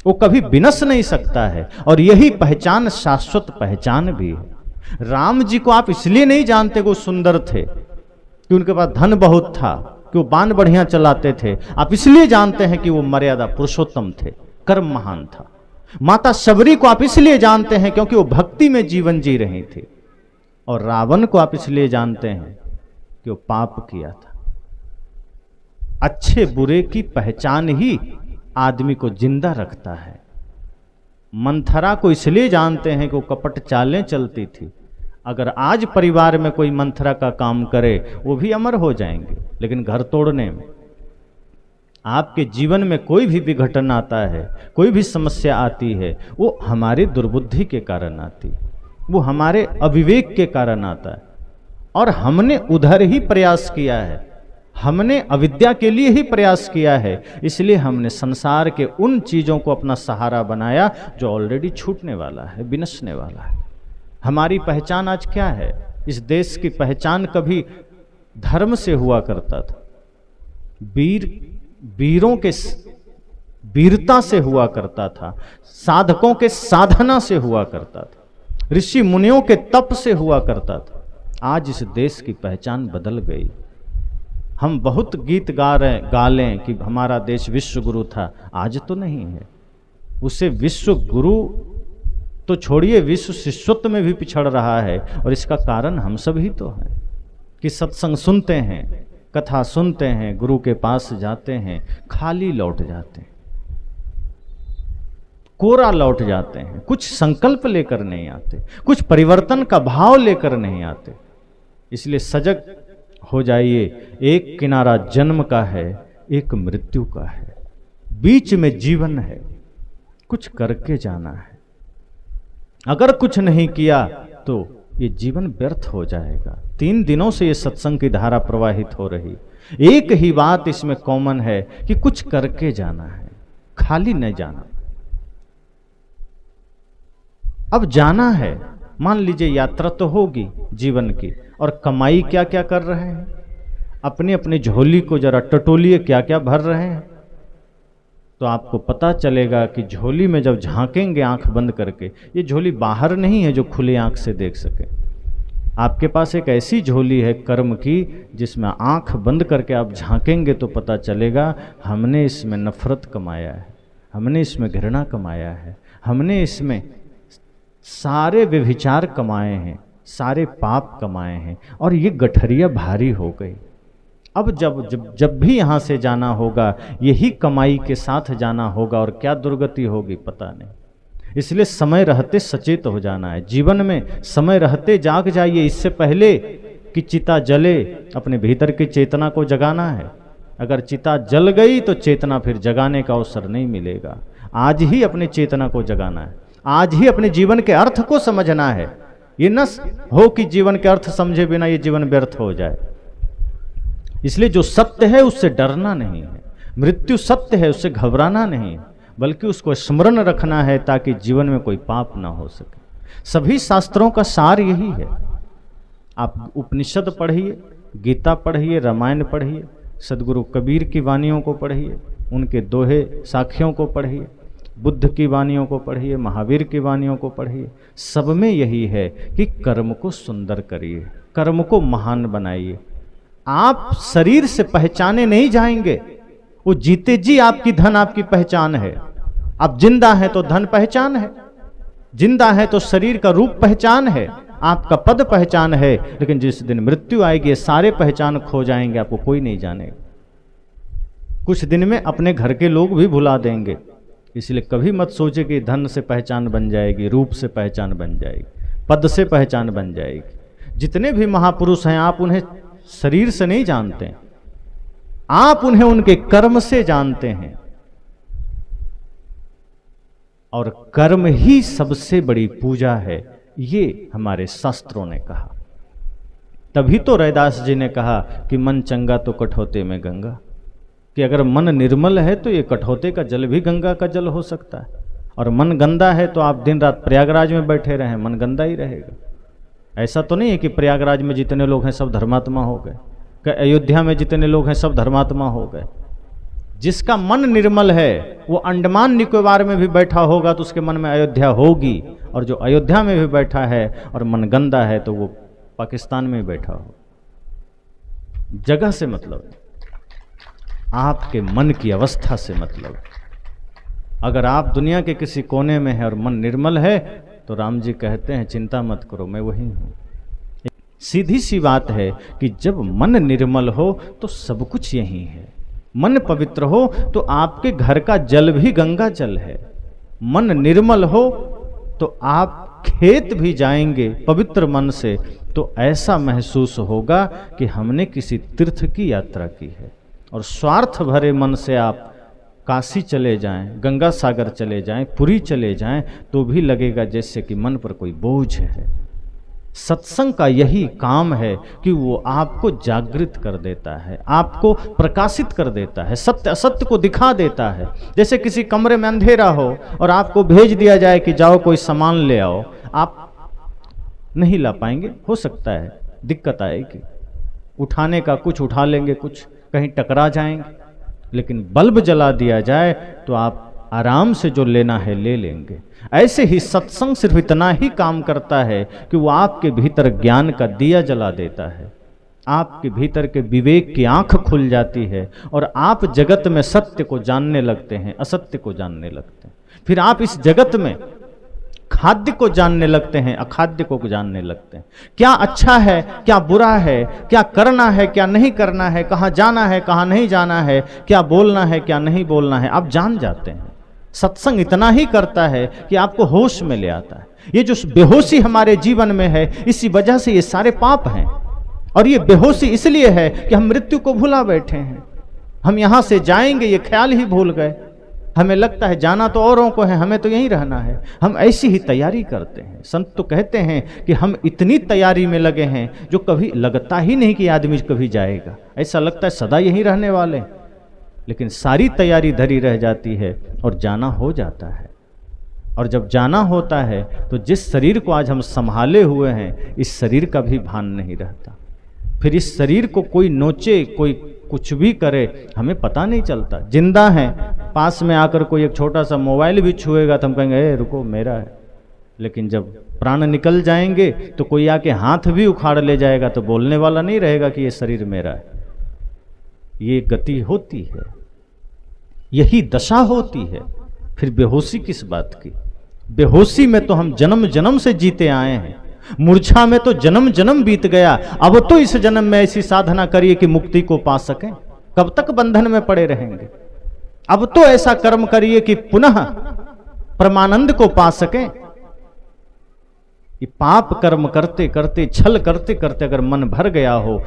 वो कभी विनश नहीं सकता है। और यही पहचान शाश्वत पहचान भी है। राम जी को आप इसलिए नहीं जानते कि वो सुंदर थे, कि उनके पास धन बहुत था, कि वो बाण बढ़िया चलाते थे। आप इसलिए जानते हैं कि वो मर्यादा पुरुषोत्तम थे, कर्म महान था। माता शबरी को आप इसलिए जानते हैं क्योंकि वो भक्ति में जीवन जी रही थी। और रावण को आप इसलिए जानते हैं कि वो पाप किया था। अच्छे बुरे की पहचान ही आदमी को जिंदा रखता है। मंथरा को इसलिए जानते हैं कि वो कपट चालें चलती थी। अगर आज परिवार में कोई मंथरा का काम करे, वो भी अमर हो जाएंगे। लेकिन घर तोड़ने में, आपके जीवन में कोई भी विघटन आता है, कोई भी समस्या आती है, वो हमारी दुर्बुद्धि के कारण आती है, वो हमारे अविवेक के कारण आता है। और हमने उधर ही प्रयास किया है, हमने अविद्या के लिए ही प्रयास किया है। इसलिए हमने संसार के उन चीज़ों को अपना सहारा बनाया जो ऑलरेडी छूटने वाला है, विनशने वाला है। हमारी पहचान आज क्या है? इस देश की पहचान कभी धर्म से हुआ करता था, वीरों के वीरता से हुआ करता था, साधकों के साधना से हुआ करता था, ऋषि मुनियों के तप से हुआ करता था। आज इस देश की पहचान बदल गई। हम बहुत गीत गा लें कि हमारा देश विश्व गुरु था, आज तो नहीं है। उसे विश्व गुरु तो छोड़िए, विश्व शिष्यत्व में भी पिछड़ रहा है। और इसका कारण हम सभी तो हैं कि सत्संग सुनते हैं, कथा सुनते हैं, गुरु के पास जाते हैं, खाली लौट जाते हैं, कोरा लौट जाते हैं, कुछ संकल्प लेकर नहीं आते, कुछ परिवर्तन का भाव लेकर नहीं आते। इसलिए सजग हो जाइए। एक किनारा जन्म का है, एक मृत्यु का है। बीच में जीवन है, कुछ करके जाना है। अगर कुछ नहीं किया तो ये जीवन व्यर्थ हो जाएगा। 3 दिनों से ये सत्संग की धारा प्रवाहित हो रही, एक ही बात इसमें कॉमन है कि कुछ करके जाना है, खाली नहीं जाना। अब जाना है, मान लीजिए यात्रा तो होगी जीवन की, और कमाई क्या क्या कर रहे हैं, अपनी अपनी झोली को जरा टटोलिए, क्या क्या भर रहे हैं, तो आपको पता चलेगा कि झोली में जब झांकेंगे आंख बंद करके, ये झोली बाहर नहीं है जो खुले आंख से देख सके। आपके पास एक ऐसी झोली है कर्म की, जिसमें आंख बंद करके आप झांकेंगे तो पता चलेगा हमने इसमें नफरत कमाया है, हमने इसमें घृणा कमाया है, हमने इसमें सारे व्यभिचार कमाए हैं, सारे पाप कमाए हैं, और ये गठरिया भारी हो गई। अब जब भी यहाँ से जाना होगा, यही कमाई के साथ जाना होगा, और क्या दुर्गति होगी पता नहीं। इसलिए समय रहते सचेत हो जाना है। जीवन में समय रहते जाग जाइए, इससे पहले कि चिता जले, अपने भीतर की चेतना को जगाना है। अगर चिता जल गई तो चेतना फिर जगाने का अवसर नहीं मिलेगा। आज ही अपनी चेतना को जगाना है, आज ही अपने जीवन के अर्थ को समझना है। ये न हो कि जीवन के अर्थ समझे बिना ये जीवन व्यर्थ हो जाए। इसलिए जो सत्य है उससे डरना नहीं है, मृत्यु सत्य है उससे घबराना नहीं है, बल्कि उसको स्मरण रखना है ताकि जीवन में कोई पाप ना हो सके। सभी शास्त्रों का सार यही है। आप उपनिषद पढ़िए, गीता पढ़िए, रामायण पढ़िए, सदगुरु कबीर की वाणियों को पढ़िए, उनके दोहे साखियों को पढ़िए, बुद्ध की वाणियों को पढ़िए, महावीर की वाणियों को पढ़िए। सब में यही है कि कर्म को सुंदर करिए, कर्म को महान बनाइए। आप शरीर से पहचाने नहीं जाएंगे, वो जीते जी आपकी धन आपकी पहचान है। आप जिंदा हैं तो धन पहचान है, जिंदा है तो शरीर का रूप पहचान है, आपका पद पहचान है। लेकिन जिस दिन मृत्यु आएगी सारे पहचान खो जाएंगे, आपको कोई नहीं जानेगा। कुछ दिन में अपने घर के लोग भी भुला देंगे। इसलिए कभी मत सोचे कि धन से पहचान बन जाएगी, रूप से पहचान बन जाएगी, पद से पहचान बन जाएगी। जितने भी महापुरुष हैं आप उन्हें शरीर से नहीं जानते, आप उन्हें उनके कर्म से जानते हैं, और कर्म ही सबसे बड़ी पूजा है, ये हमारे शास्त्रों ने कहा। तभी तो रैदास जी ने कहा कि मन चंगा तो कठौते में गंगा, कि अगर मन निर्मल है तो ये कठौते का जल भी गंगा का जल हो सकता है, और मन गंदा है तो आप दिन रात प्रयागराज में बैठे रहें, मन गंदा ही रहेगा। ऐसा तो नहीं है कि प्रयागराज में जितने लोग हैं सब धर्मात्मा हो गए, कि अयोध्या में जितने लोग हैं सब धर्मात्मा हो गए। जिसका मन निर्मल है वो अंडमान निकोबार में भी बैठा होगा तो उसके मन में अयोध्या होगी, और जो अयोध्या में भी बैठा है और मन गंदा है तो वो पाकिस्तान में बैठा हो। जगह से मतलब, आपके मन की अवस्था से मतलब। अगर आप दुनिया के किसी कोने में हैं और मन निर्मल है तो राम जी कहते हैं चिंता मत करो, मैं वही हूं। सीधी सी बात है कि जब मन निर्मल हो तो सब कुछ यही है। मन पवित्र हो तो आपके घर का जल भी गंगा जल है। मन निर्मल हो तो आप खेत भी जाएंगे पवित्र मन से तो ऐसा महसूस होगा कि हमने किसी तीर्थ की यात्रा की है। और स्वार्थ भरे मन से आप काशी चले जाएं, गंगा सागर चले जाएं, पुरी चले जाएं तो भी लगेगा जैसे कि मन पर कोई बोझ है। सत्संग का यही काम है कि वो आपको जागृत कर देता है, आपको प्रकाशित कर देता है, सत्य असत्य को दिखा देता है। जैसे किसी कमरे में अंधेरा हो और आपको भेज दिया जाए कि जाओ कोई सामान ले आओ, आप नहीं ला पाएंगे, हो सकता है दिक्कत आएगी, उठाने का कुछ उठा लेंगे, कुछ कहीं टकरा जाएंगे, लेकिन बल्ब जला दिया जाए तो आप आराम से जो लेना है ले लेंगे। ऐसे ही सत्संग सिर्फ इतना ही काम करता है कि वो आपके भीतर ज्ञान का दिया जला देता है, आपके भीतर के विवेक की आंख खुल जाती है और आप जगत में सत्य को जानने लगते हैं, असत्य को जानने लगते हैं। फिर आप इस जगत में खाद्य को जानने लगते हैं, अखाद्य को जानने लगते हैं। क्या अच्छा है, क्या बुरा है, क्या करना है, क्या नहीं करना है, कहाँ जाना है, कहाँ नहीं जाना है, क्या बोलना है, क्या नहीं बोलना है, आप जान जाते हैं। सत्संग इतना ही करता है कि आपको होश में ले आता है। ये जो बेहोशी हमारे जीवन में है, इसी वजह से ये सारे पाप हैं। और ये बेहोशी इसलिए है कि हम मृत्यु को भुला बैठे हैं। हम यहां से जाएंगे ये ख्याल ही भूल गए। हमें लगता है जाना तो औरों को है, हमें तो यहीं रहना है। हम ऐसी ही तैयारी करते हैं। संत तो कहते हैं कि हम इतनी तैयारी में लगे हैं जो कभी लगता ही नहीं कि आदमी कभी जाएगा, ऐसा लगता है सदा यहीं रहने वाले। लेकिन सारी तैयारी धरी रह जाती है और जाना हो जाता है। और जब जाना होता है तो जिस शरीर को आज हम संभाले हुए हैं, इस शरीर का भी भान नहीं रहता। फिर इस शरीर को कोई नोचे, कोई कुछ भी करे, हमें पता नहीं चलता। जिंदा है, पास में आकर कोई एक छोटा सा मोबाइल भी छुएगा तो हम कहेंगे ए रुको मेरा है। लेकिन जब प्राण निकल जाएंगे तो कोई आके हाथ भी उखाड़ ले जाएगा तो बोलने वाला नहीं रहेगा कि ये शरीर मेरा है। ये गति होती है, यही दशा होती है। फिर बेहोशी किस बात की? बेहोशी में तो हम जन्म जन्म से जीते आए हैं। मूर्छा में तो जन्म जन्म बीत गया। अब तो इस जन्म में ऐसी साधना करिए कि मुक्ति को पा सकें। कब तक बंधन में पड़े रहेंगे? अब तो ऐसा कर्म करिए कि पुनः परमानंद को पा सकें। कि पाप कर्म करते करते, छल करते करते अगर मन भर गया हो,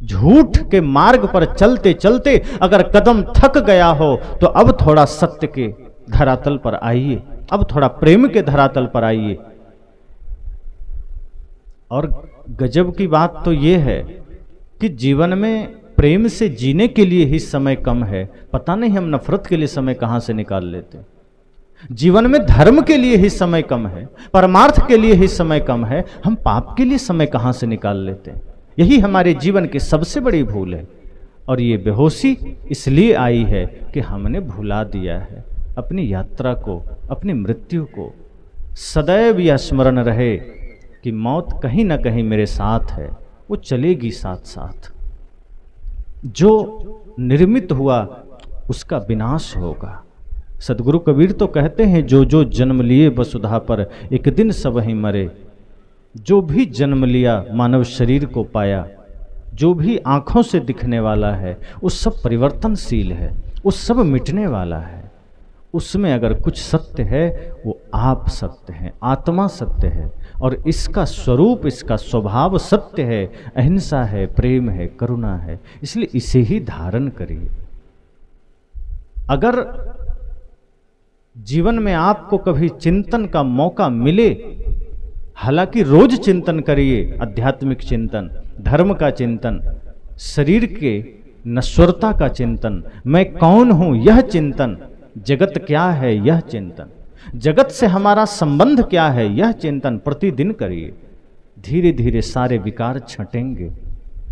झूठ के मार्ग पर चलते चलते अगर कदम थक गया हो, तो अब थोड़ा सत्य के धरातल पर आइए, अब थोड़ा प्रेम के धरातल पर आइए। और गजब की बात तो यह है कि जीवन में प्रेम से जीने के लिए ही समय कम है। पता नहीं हम नफरत के लिए समय कहां से निकाल लेते। जीवन में धर्म के लिए ही समय कम है, परमार्थ के लिए ही समय कम है, हम पाप के लिए समय कहां से निकाल लेते हैं। यही हमारे जीवन की सबसे बड़ी भूल है। और ये बेहोशी इसलिए आई है कि हमने भुला दिया है अपनी यात्रा को, अपनी मृत्यु को। सदैव यह स्मरण रहे कि मौत कहीं ना कहीं मेरे साथ है, वो चलेगी साथ साथ। जो निर्मित हुआ उसका विनाश होगा। सदगुरु कबीर तो कहते हैं जो जो जन्म लिए वसुधा पर, एक दिन सब ही मरे। जो भी जन्म लिया मानव शरीर को पाया, जो भी आंखों से दिखने वाला है वो सब परिवर्तनशील है, वो सब मिटने वाला है। उसमें अगर कुछ सत्य है वो आप सत्य हैं, आत्मा सत्य है, और इसका स्वरूप, इसका स्वभाव सत्य है, अहिंसा है, प्रेम है, करुणा है। इसलिए इसे ही धारण करिए। अगर जीवन में आपको कभी चिंतन का मौका मिले, हालांकि रोज चिंतन करिए, आध्यात्मिक चिंतन, धर्म का चिंतन, शरीर के नश्वरता का चिंतन, मैं कौन हूं यह चिंतन, जगत क्या है यह चिंतन, जगत से हमारा संबंध क्या है यह चिंतन प्रतिदिन करिए। धीरे धीरे सारे विकार छटेंगे।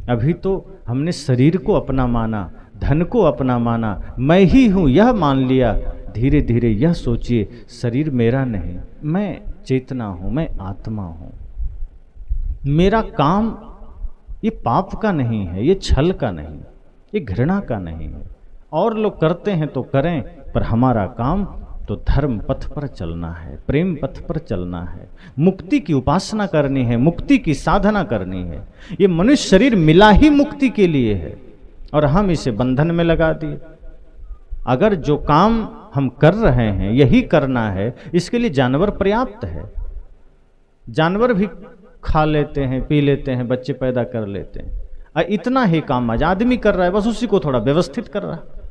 अभी तो हमने शरीर को अपना माना, धन को अपना माना, मैं ही हूं यह मान लिया। धीरे धीरे यह सोचिए शरीर मेरा नहीं, मैं चेतना हूं, मैं आत्मा हूं। मेरा काम ये पाप का नहीं है, ये छल का नहीं, ये घृणा का नहीं है। और लोग करते हैं तो करें, पर हमारा काम तो धर्म पथ पर चलना है, प्रेम पथ पर चलना है, मुक्ति की उपासना करनी है, मुक्ति की साधना करनी है। ये मनुष्य शरीर मिला ही मुक्ति के लिए है और हम इसे बंधन में लगा दिए। अगर जो काम हम कर रहे हैं यही करना है, इसके लिए जानवर पर्याप्त है। जानवर भी खा लेते हैं, पी लेते हैं, बच्चे पैदा कर लेते हैं। इतना ही काम आज आदमी कर रहा है, बस उसी को थोड़ा व्यवस्थित कर रहा है।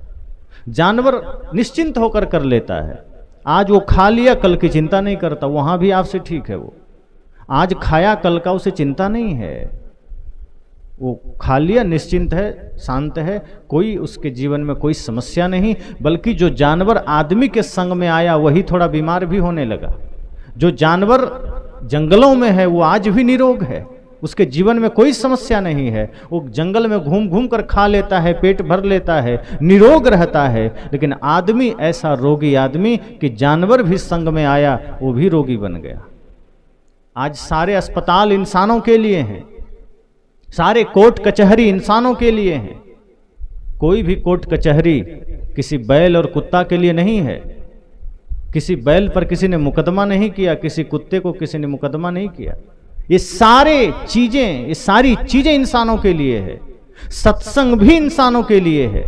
जानवर निश्चिंत होकर कर लेता है। आज वो खा लिया, कल की चिंता नहीं करता, वहां भी आपसे ठीक है। वो आज खाया, कल का उसे चिंता नहीं है। वो खा लिया, निश्चिंत है, शांत है, कोई उसके जीवन में कोई समस्या नहीं। बल्कि जो जानवर आदमी के संग में आया वही थोड़ा बीमार भी होने लगा। जो जानवर जंगलों में है वो आज भी निरोग है, उसके जीवन में कोई समस्या नहीं है। वो जंगल में घूम घूम कर खा लेता है, पेट भर लेता है, निरोग रहता है। लेकिन आदमी ऐसा रोगी आदमी कि जानवर भी संग में आया, वो भी रोगी बन गया। आज सारे अस्पताल इंसानों के लिए हैं, सारे कोर्ट कचहरी इंसानों के लिए हैं। कोई भी कोर्ट कचहरी किसी बैल और कुत्ता के लिए नहीं है। किसी बैल पर किसी ने मुकदमा नहीं किया, किसी कुत्ते को किसी ने मुकदमा नहीं किया। ये सारी चीजें इंसानों के लिए है। सत्संग भी इंसानों के लिए है,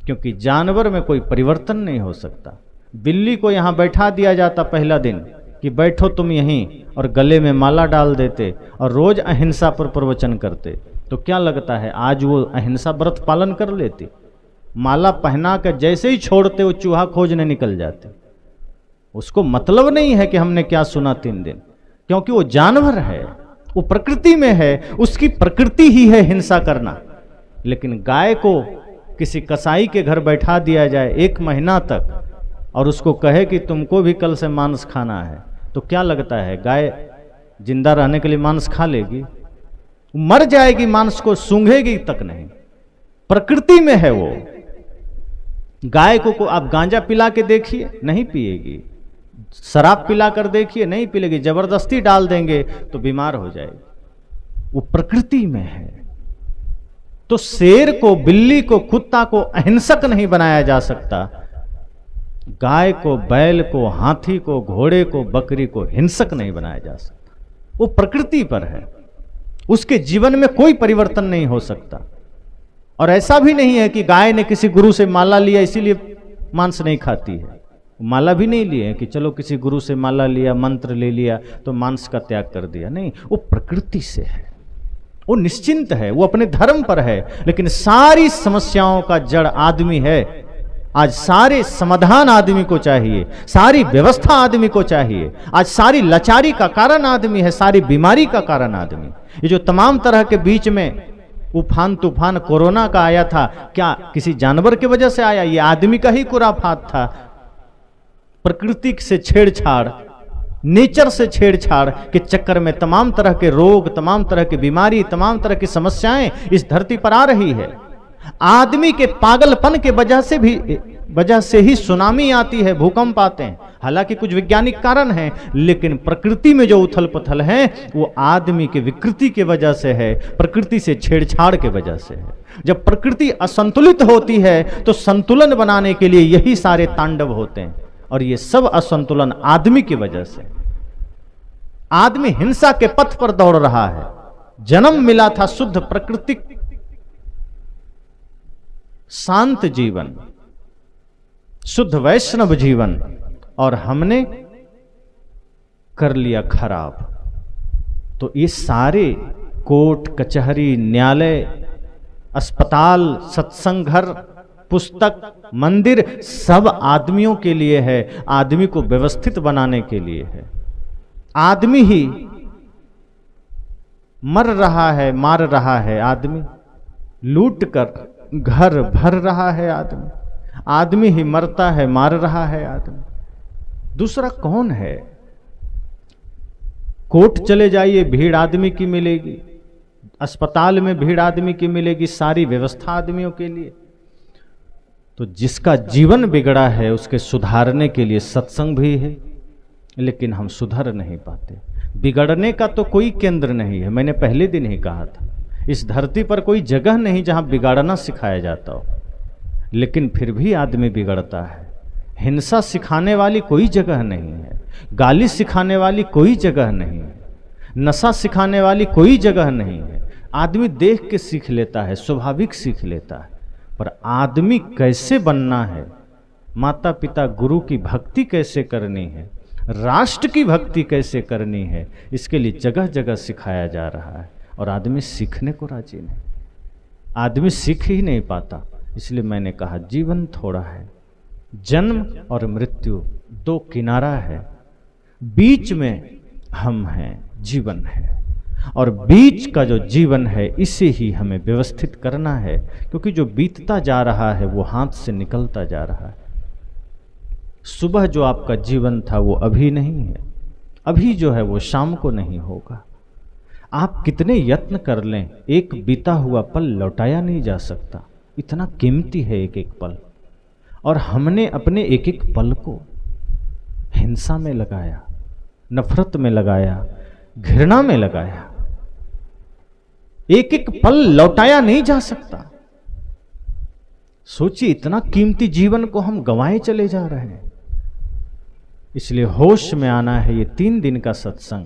क्योंकि जानवर में कोई परिवर्तन नहीं हो सकता। बिल्ली को यहां बैठा दिया जाता पहला दिन कि बैठो तुम यहीं, और गले में माला डाल देते और रोज अहिंसा पर प्रवचन करते, तो क्या लगता है आज वो अहिंसा व्रत पालन कर लेती? माला पहना कर जैसे ही छोड़ते वो चूहा खोजने निकल जाते। उसको मतलब नहीं है कि हमने क्या सुना 3 दिन, क्योंकि वो जानवर है, वो प्रकृति में है, उसकी प्रकृति ही है हिंसा करना। लेकिन गाय को किसी कसाई के घर बैठा दिया जाए 1 महीना तक और उसको कहे कि तुमको भी कल से मांस खाना है, तो क्या लगता है गाय जिंदा रहने के लिए मांस खा लेगी? मर जाएगी, मांस को सूंघेगी तक नहीं। प्रकृति में है वो। गाय को आप गांजा पिला के देखिए, नहीं पिएगी। शराब पिला कर देखिए, नहीं पिलेगी। जबरदस्ती डाल देंगे तो बीमार हो जाएगी। वो प्रकृति में है। तो शेर को, बिल्ली को, कुत्ता को अहिंसक नहीं बनाया जा सकता। गाय को, बैल को, हाथी को, घोड़े को, बकरी को हिंसक नहीं बनाया जा सकता। वो प्रकृति पर है, उसके जीवन में कोई परिवर्तन नहीं हो सकता। और ऐसा भी नहीं है कि गाय ने किसी गुरु से माला लिया इसीलिए मांस नहीं खाती है। माला भी नहीं लिए कि चलो किसी गुरु से माला लिया, मंत्र ले लिया तो मांस का त्याग कर दिया। नहीं, वो प्रकृति से है, वो निश्चिंत है, वो अपने धर्म पर है। लेकिन सारी समस्याओं का जड़ आदमी है। आज सारे समाधान आदमी को चाहिए, सारी व्यवस्था आदमी को चाहिए। आज सारी लाचारी का कारण आदमी है, सारी बीमारी का कारण आदमी। ये जो तमाम तरह के बीच में उफान तूफान कोरोना का आया था, क्या किसी जानवर की वजह से आया? ये आदमी का ही कुराफात था। प्रकृति से छेड़छाड़, नेचर से छेड़छाड़ के चक्कर में तमाम तरह के रोग, तमाम तरह की बीमारी, तमाम तरह की समस्याएं इस धरती पर आ रही है। आदमी के पागलपन के वजह से ही सुनामी आती है, भूकंप आते हैं। हालांकि कुछ वैज्ञानिक कारण हैं, लेकिन प्रकृति में जो उथल पुथल है वो आदमी के विकृति की वजह से है, प्रकृति से छेड़छाड़ के वजह से है। जब प्रकृति असंतुलित होती है तो संतुलन बनाने के लिए यही सारे तांडव होते हैं। और ये सब असंतुलन आदमी की वजह से। आदमी हिंसा के पथ पर दौड़ रहा है। जन्म मिला था शुद्ध प्राकृतिक शांत जीवन, शुद्ध वैष्णव जीवन, और हमने कर लिया खराब। तो ये सारे कोर्ट कचहरी, न्यायालय, अस्पताल, सत्संग घर, पुस्तक, मंदिर सब आदमियों के लिए है, आदमी को व्यवस्थित बनाने के लिए है। आदमी ही मर रहा है, मार रहा है, आदमी लूट कर घर भर रहा है, आदमी ही मरता है, मार रहा है आदमी। दूसरा कौन है? कोर्ट चले जाइए, भीड़ आदमी की मिलेगी। अस्पताल में भीड़ आदमी की मिलेगी, सारी व्यवस्था आदमियों के लिए। तो जिसका जीवन बिगड़ा है उसके सुधारने के लिए सत्संग भी है, लेकिन हम सुधर नहीं पाते। बिगड़ने का तो कोई केंद्र नहीं है। मैंने पहले दिन ही कहा था, इस धरती पर कोई जगह नहीं जहां बिगाड़ना सिखाया जाता हो, लेकिन फिर भी आदमी बिगड़ता है। हिंसा सिखाने वाली कोई जगह नहीं है, गाली सिखाने वाली कोई जगह नहीं है, नशा सिखाने वाली कोई जगह नहीं है। आदमी देख के सीख लेता है, स्वाभाविक सीख लेता है। पर आदमी कैसे बनना है, माता पिता गुरु की भक्ति कैसे करनी है, राष्ट्र की भक्ति कैसे करनी है, इसके लिए जगह जगह सिखाया जा रहा है। और आदमी सीखने को राजी नहीं, आदमी सीख ही नहीं पाता। इसलिए मैंने कहा जीवन थोड़ा है, जन्म और मृत्यु 2 किनारा है, बीच में हम हैं, जीवन है। और बीच का जो जीवन है इसे ही हमें व्यवस्थित करना है, क्योंकि जो बीतता जा रहा है वो हाथ से निकलता जा रहा है। सुबह जो आपका जीवन था वो अभी नहीं है, अभी जो है वो शाम को नहीं होगा। आप कितने यत्न कर लें, एक बीता हुआ पल लौटाया नहीं जा सकता। इतना कीमती है एक एक पल। और हमने अपने एक एक पल को हिंसा में लगाया, नफरत में लगाया, घृणा में लगाया। एक एक पल लौटाया नहीं जा सकता। सोचिए, इतना कीमती जीवन को हम गंवाए चले जा रहे हैं। इसलिए होश में आना है। ये 3 दिन का सत्संग,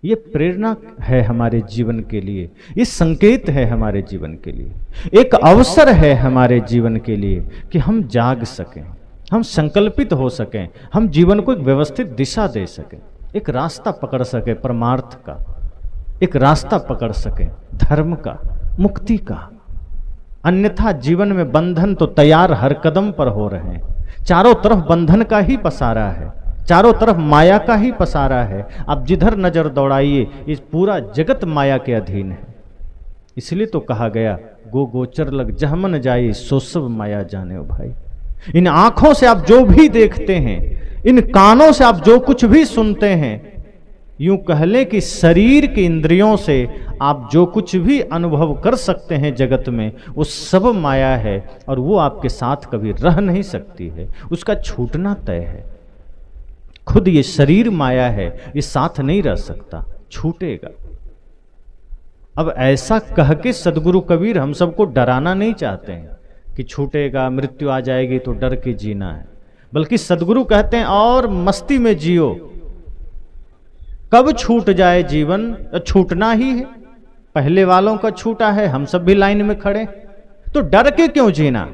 ये प्रेरणा है हमारे जीवन के लिए, ये संकेत है हमारे जीवन के लिए, एक अवसर है हमारे जीवन के लिए कि हम जाग सकें, हम संकल्पित हो सकें, हम जीवन को एक व्यवस्थित दिशा दे सकें, एक रास्ता पकड़ सके परमार्थ का, एक रास्ता पकड़ सके धर्म का, मुक्ति का। अन्यथा जीवन में बंधन तो तैयार हर कदम पर हो रहे हैं। चारों तरफ बंधन का ही पसारा है, चारों तरफ माया का ही पसारा है। आप जिधर नजर दौड़ाइए इस पूरा जगत माया के अधीन है। इसलिए तो कहा गया गो गोचर लग जहमन जाई सो सब माया जाने ओ भाई। इन आंखों से आप जो भी देखते हैं, इन कानों से आप जो कुछ भी सुनते हैं, यूं कह लें कि शरीर के इंद्रियों से आप जो कुछ भी अनुभव कर सकते हैं जगत में, वो सब माया है और वो आपके साथ कभी रह नहीं सकती है, उसका छूटना तय है। खुद ये शरीर माया है, ये साथ नहीं रह सकता, छूटेगा। अब ऐसा कह के सदगुरु कबीर हम सबको डराना नहीं चाहते हैं कि छूटेगा, मृत्यु आ जाएगी तो डर के जीना है, बल्कि सदगुरु कहते हैं और मस्ती में जियो। कब छूट जाए जीवन, छूटना ही है। पहले वालों का छूटा है, हम सब भी लाइन में खड़े, तो डर के क्यों जीना,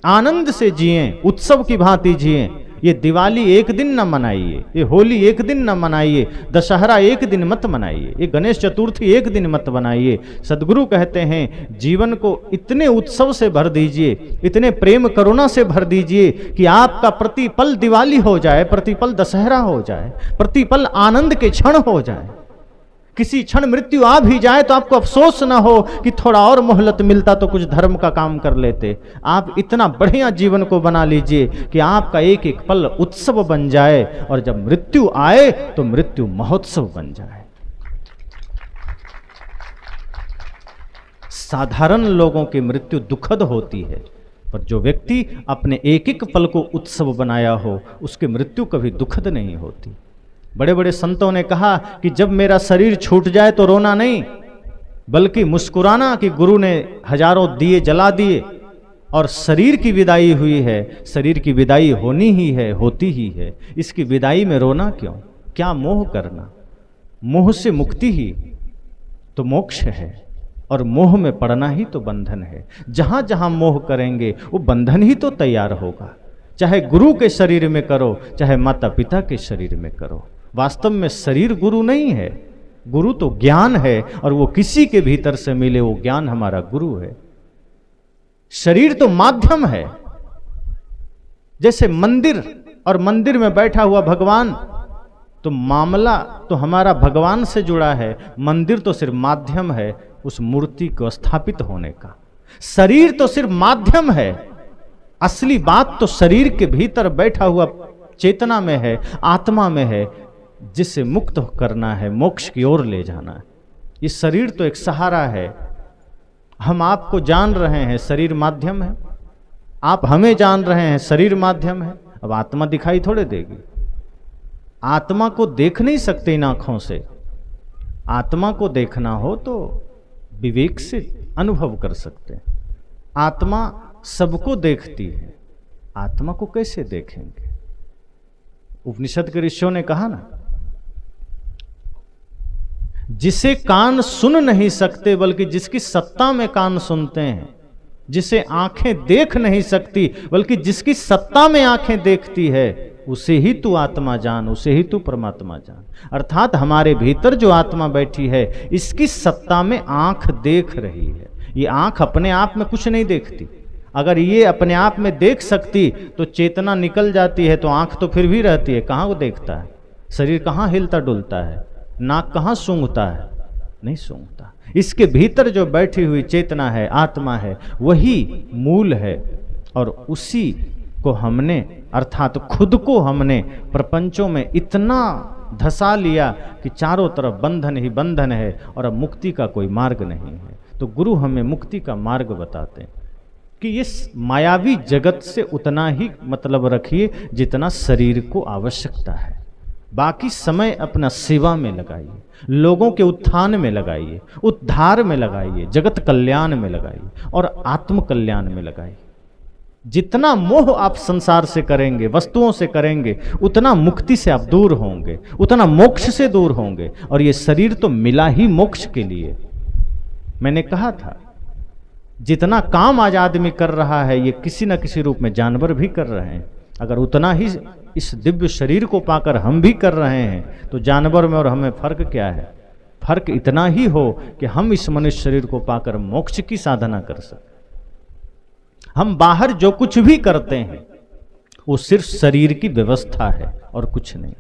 आनंद से जिए, उत्सव की भांति जिए। ये दिवाली एक दिन न मनाइए, ये होली एक दिन न मनाइए, दशहरा एक दिन मत मनाइए, ये गणेश चतुर्थी एक दिन मत बनाइए। सदगुरु कहते हैं जीवन को इतने उत्सव से भर दीजिए, इतने प्रेम करुणा से भर दीजिए कि आपका प्रतिपल दिवाली हो जाए, प्रतिपल दशहरा हो जाए, प्रतिपल आनंद के क्षण हो जाए। किसी क्षण मृत्यु आ भी जाए तो आपको अफसोस ना हो कि थोड़ा और मोहलत मिलता तो कुछ धर्म का काम कर लेते। आप इतना बढ़िया जीवन को बना लीजिए कि आपका एक एक पल उत्सव बन जाए, और जब मृत्यु आए तो मृत्यु महोत्सव बन जाए। साधारण लोगों की मृत्यु दुखद होती है, पर जो व्यक्ति अपने एक एक पल को उत्सव बनाया हो, उसकी मृत्यु कभी दुखद नहीं होती। बड़े बड़े संतों ने कहा कि जब मेरा शरीर छूट जाए तो रोना नहीं, बल्कि मुस्कुराना कि गुरु ने हजारों दिए जला दिए और शरीर की विदाई हुई है। शरीर की विदाई होनी ही है, होती ही है, इसकी विदाई में रोना क्यों, क्या मोह करना। मोह से मुक्ति ही तो मोक्ष है, और मोह में पड़ना ही तो बंधन है। जहां जहां मोह करेंगे वो बंधन ही तो तैयार होगा। चाहे गुरु के शरीर में करो, चाहे माता पिता के शरीर में करो। वास्तव में शरीर गुरु नहीं है, गुरु तो ज्ञान है, और वो किसी के भीतर से मिले वो ज्ञान हमारा गुरु है। शरीर तो माध्यम है, जैसे मंदिर और मंदिर में बैठा हुआ भगवान, तो मामला तो हमारा भगवान से जुड़ा है, मंदिर तो सिर्फ माध्यम है उस मूर्ति को स्थापित होने का। शरीर तो सिर्फ माध्यम है, असली बात तो शरीर के भीतर बैठा हुआ चेतना में है, आत्मा में है, जिसे मुक्त करना है, मोक्ष की ओर ले जाना है। ये शरीर तो एक सहारा है। हम आपको जान रहे हैं, शरीर माध्यम है, आप हमें जान रहे हैं, शरीर माध्यम है। अब आत्मा दिखाई थोड़े देगी, आत्मा को देख नहीं सकते इन आंखों से। आत्मा को देखना हो तो विवेक से अनुभव कर सकते हैं। आत्मा सबको देखती है, आत्मा को कैसे देखेंगे। उपनिषद के ऋषियों ने कहा ना, जिसे कान सुन नहीं सकते बल्कि जिसकी सत्ता में कान सुनते हैं, जिसे आंखें देख नहीं सकती बल्कि जिसकी सत्ता में आंखें देखती है, उसे ही तू आत्मा जान, उसे ही तू परमात्मा जान। अर्थात हमारे भीतर जो आत्मा बैठी है, इसकी सत्ता में आंख देख रही है। ये आंख अपने आप में कुछ नहीं देखती। अगर ये अपने आप में देख सकती तो चेतना निकल जाती है, तो आंख तो फिर भी रहती है, कहाँ वो देखता है। शरीर कहाँ हिलता डुलता है, नाक कहाँ सूंघता है, नहीं सूंघता। इसके भीतर जो बैठी हुई चेतना है, आत्मा है, वही मूल है, और उसी को हमने अर्थात खुद को हमने प्रपंचों में इतना धसा लिया कि चारों तरफ बंधन ही बंधन है, और अब मुक्ति का कोई मार्ग नहीं है। तो गुरु हमें मुक्ति का मार्ग बताते हैं कि इस मायावी जगत से उतना ही मतलब रखिए जितना शरीर को आवश्यकता है। बाकी समय अपना सेवा में लगाइए, लोगों के उत्थान में लगाइए, उद्धार में लगाइए, जगत कल्याण में लगाइए, और आत्म कल्याण में लगाइए। जितना मोह आप संसार से करेंगे, वस्तुओं से करेंगे, उतना मुक्ति से आप दूर होंगे, उतना मोक्ष से दूर होंगे। और ये शरीर तो मिला ही मोक्ष के लिए। मैंने कहा था, जितना काम आज आदमी कर रहा है, ये किसी न किसी रूप में जानवर भी कर रहे हैं। अगर उतना ही इस दिव्य शरीर को पाकर हम भी कर रहे हैं, तो जानवर में और हमें फर्क क्या है। फर्क इतना ही हो कि हम इस मनुष्य शरीर को पाकर मोक्ष की साधना कर सकें। हम बाहर जो कुछ भी करते हैं वो सिर्फ शरीर की व्यवस्था है और कुछ नहीं।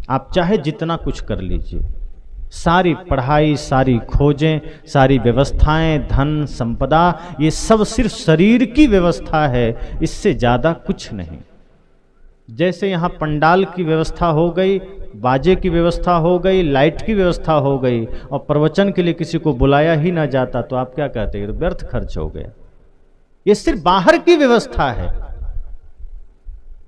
आप चाहे जितना कुछ कर लीजिए, सारी पढ़ाई, सारी खोजें, सारी व्यवस्थाएं, धन संपदा, ये सब सिर्फ शरीर की व्यवस्था है, इससे ज्यादा कुछ नहीं। जैसे यहाँ पंडाल की व्यवस्था हो गई, बाजे की व्यवस्था हो गई, लाइट की व्यवस्था हो गई, और प्रवचन के लिए किसी को बुलाया ही ना जाता, तो आप क्या कहते हैं? व्यर्थ खर्च हो गया। ये सिर्फ बाहर की व्यवस्था है।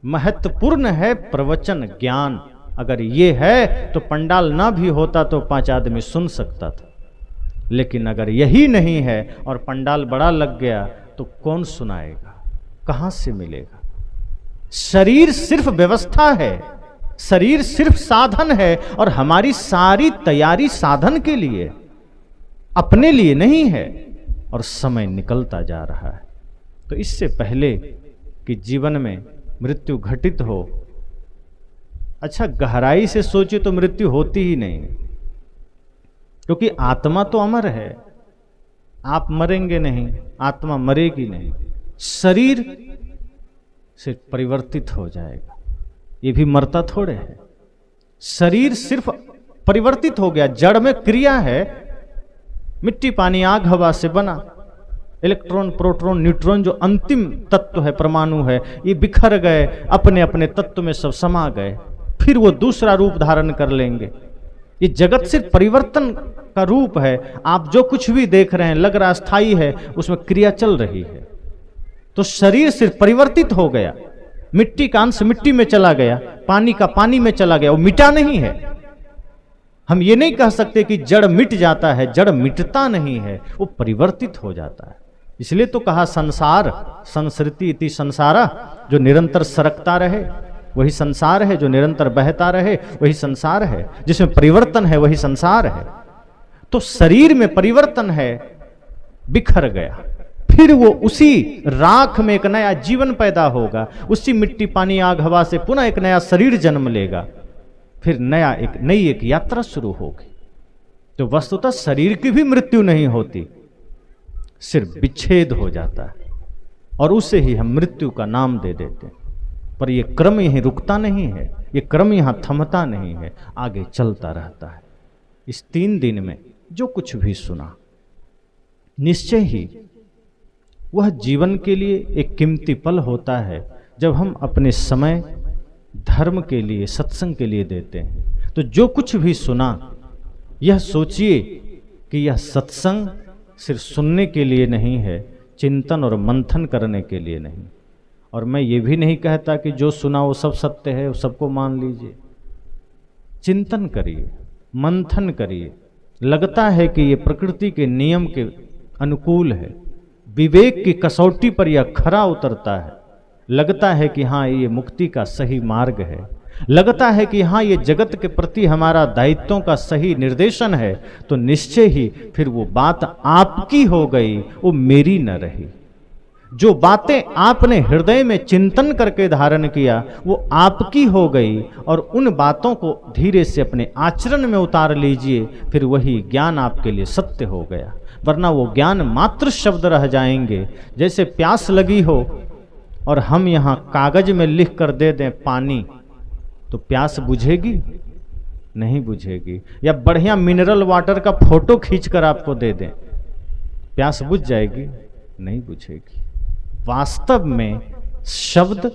महत्वपूर्ण है प्रवचन ज्ञान। अगर ये है तो पंडाल ना भी होता तो 5 आदमी सुन सकता था, लेकिन अगर यही नहीं है और पंडाल बड़ा लग गया तो कौन सुनाएगा, कहां से मिलेगा? शरीर सिर्फ व्यवस्था है, शरीर सिर्फ साधन है, और हमारी सारी तैयारी साधन के लिए, अपने लिए नहीं है, और समय निकलता जा रहा है। तो इससे पहले कि जीवन में मृत्यु घटित हो, अच्छा गहराई से सोचे तो मृत्यु होती ही नहीं, क्योंकि आत्मा तो अमर है। आप मरेंगे नहीं, आत्मा मरेगी नहीं, शरीर से परिवर्तित हो जाएगा। ये भी मरता थोड़े है, शरीर सिर्फ परिवर्तित हो गया। जड़ में क्रिया है, मिट्टी पानी आग हवा से बना, इलेक्ट्रॉन प्रोटॉन न्यूट्रॉन जो अंतिम तत्व है, परमाणु है, ये बिखर गए, अपने अपने तत्व में सब समा गए, फिर वो दूसरा रूप धारण कर लेंगे। ये जगत सिर्फ परिवर्तन का रूप है। आप जो कुछ भी देख रहे हैं लग रहा स्थायी है, उसमें क्रिया चल रही है। तो शरीर सिर्फ परिवर्तित हो गया, मिट्टी का अंश मिट्टी में चला गया, पानी का पानी में चला गया, वो मिटा नहीं है। हम ये नहीं कह सकते कि जड़ मिट जाता है, जड़ मिटता नहीं है, वो परिवर्तित हो जाता है। इसलिए तो कहा संसार संसृति इति संसारा, जो निरंतर सरकता रहे वही संसार है, जो निरंतर बहता रहे वही संसार है, जिसमें परिवर्तन है वही संसार है। तो शरीर में परिवर्तन है, बिखर गया, फिर वो उसी राख में एक नया जीवन पैदा होगा, उसी मिट्टी पानी आग हवा से पुनः एक नया शरीर जन्म लेगा, फिर नई एक यात्रा शुरू होगी। तो वस्तुतः शरीर की भी मृत्यु नहीं होती, सिर्फ विच्छेद हो जाता है, और उसे ही हम मृत्यु का नाम दे देते हैं। पर यह क्रम यहीं रुकता नहीं है, ये क्रम यहां थमता नहीं है, आगे चलता रहता है। इस 3 दिन में जो कुछ भी सुना, निश्चय ही वह जीवन के लिए एक कीमती पल होता है, जब हम अपने समय धर्म के लिए, सत्संग के लिए देते हैं। तो जो कुछ भी सुना, यह सोचिए कि यह सत्संग सिर्फ सुनने के लिए नहीं है, चिंतन और मंथन करने के लिए नहीं। और मैं ये भी नहीं कहता कि जो सुना वो सब सत्य है, वो सबको मान लीजिए। चिंतन करिए, मंथन करिए। लगता है कि ये प्रकृति के नियम के अनुकूल है, विवेक की कसौटी पर यह खरा उतरता है, लगता है कि हाँ ये मुक्ति का सही मार्ग है, लगता है कि हाँ ये जगत के प्रति हमारा दायित्वों का सही निर्देशन है, तो निश्चय ही फिर वो बात आपकी हो गई, वो मेरी न रही। जो बातें आपने हृदय में चिंतन करके धारण किया वो आपकी हो गई, और उन बातों को धीरे से अपने आचरण में उतार लीजिए, फिर वही ज्ञान आपके लिए सत्य हो गया। वरना वो ज्ञान मात्र शब्द रह जाएंगे। जैसे प्यास लगी हो और हम यहाँ कागज में लिख कर दे दें पानी, तो प्यास बुझेगी? नहीं बुझेगी। या बढ़िया मिनरल वाटर का फोटो खींचकर आपको दे दें, प्यास बुझ जाएगी? नहीं बुझेगी। वास्तव में शब्द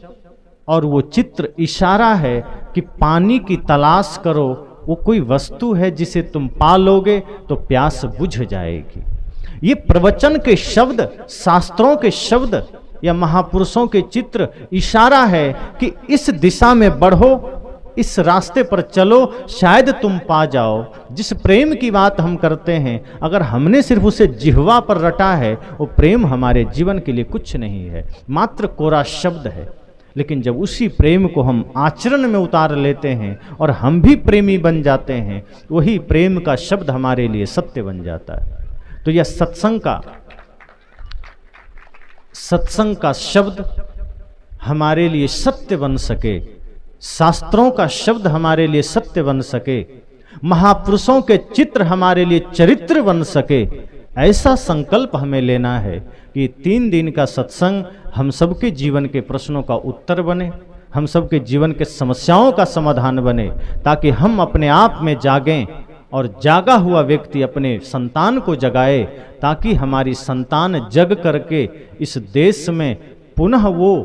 और वो चित्र इशारा है कि पानी की तलाश करो, वो कोई वस्तु है जिसे तुम पा लोगे तो प्यास बुझ जाएगी। ये प्रवचन के शब्द, शास्त्रों के शब्द या महापुरुषों के चित्र इशारा है कि इस दिशा में बढ़ो, इस रास्ते पर चलो, शायद तुम पा जाओ। जिस प्रेम की बात हम करते हैं, अगर हमने सिर्फ उसे जिह्वा पर रटा है, वो प्रेम हमारे जीवन के लिए कुछ नहीं है, मात्र कोरा शब्द है। लेकिन जब उसी प्रेम को हम आचरण में उतार लेते हैं और हम भी प्रेमी बन जाते हैं, वही प्रेम का शब्द हमारे लिए सत्य बन जाता है। तो यह सत्संग का शब्द हमारे लिए सत्य बन सके, शास्त्रों का शब्द हमारे लिए सत्य बन सके, महापुरुषों के चित्र हमारे लिए चरित्र बन सके, ऐसा संकल्प हमें लेना है कि 3 दिन का सत्संग हम सबके जीवन के प्रश्नों का उत्तर बने, हम सबके जीवन के समस्याओं का समाधान बने, ताकि हम अपने आप में जागें और जागा हुआ व्यक्ति अपने संतान को जगाए, ताकि हमारी संतान जग करके इस देश में पुनः वो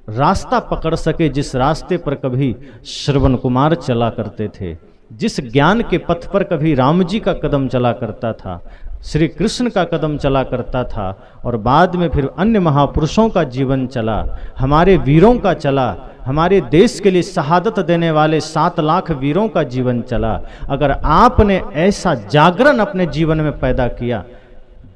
रास्ता पकड़ सके जिस रास्ते पर कभी श्रवण कुमार चला करते थे, जिस ज्ञान के पथ पर कभी राम जी का कदम चला करता था, श्री कृष्ण का कदम चला करता था, और बाद में फिर अन्य महापुरुषों का जीवन चला, हमारे वीरों का चला, हमारे देश के लिए शहादत देने वाले 7 लाख वीरों का जीवन चला। अगर आपने ऐसा जागरण अपने जीवन में पैदा किया,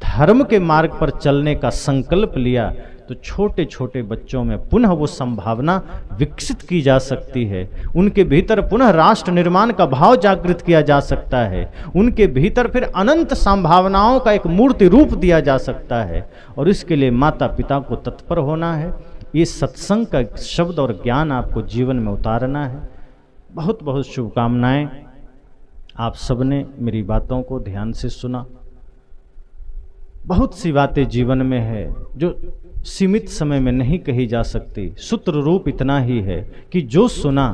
धर्म के मार्ग पर चलने का संकल्प लिया, तो छोटे छोटे बच्चों में पुनः वो संभावना विकसित की जा सकती है, उनके भीतर पुनः राष्ट्र निर्माण का भाव जागृत किया जा सकता है, उनके भीतर फिर अनंत संभावनाओं का एक मूर्ति रूप दिया जा सकता है। और इसके लिए माता पिता को तत्पर होना है। ये सत्संग का शब्द और ज्ञान आपको जीवन में उतारना है। बहुत बहुत शुभकामनाएं। आप सबने मेरी बातों को ध्यान से सुना। बहुत सी बातें जीवन में है जो सीमित समय में नहीं कही जा सकती। सूत्र रूप इतना ही है कि जो सुना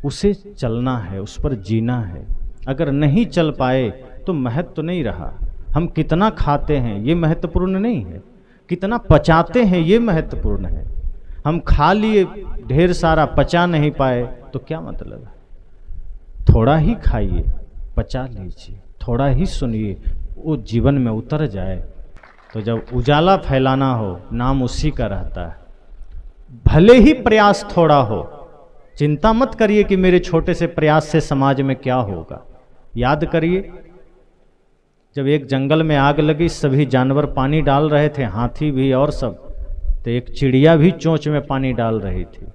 उसे चलना है, उस पर जीना है। अगर नहीं चल पाए तो महत्व तो नहीं रहा। हम कितना खाते हैं ये महत्वपूर्ण नहीं है, कितना पचाते हैं ये महत्वपूर्ण है। हम खा लिए ढेर सारा, पचा नहीं पाए तो क्या मतलब है। थोड़ा ही खाइए, पचा लीजिए, थोड़ा ही सुनिए, वो जीवन में उतर जाए। तो जब उजाला फैलाना हो, नाम उसी का रहता है। भले ही प्रयास थोड़ा हो, चिंता मत करिए कि मेरे छोटे से प्रयास से समाज में क्या होगा। याद करिए, जब एक जंगल में आग लगी, सभी जानवर पानी डाल रहे थे, हाथी भी और सब, तो एक चिड़िया भी चोंच में पानी डाल रही थी।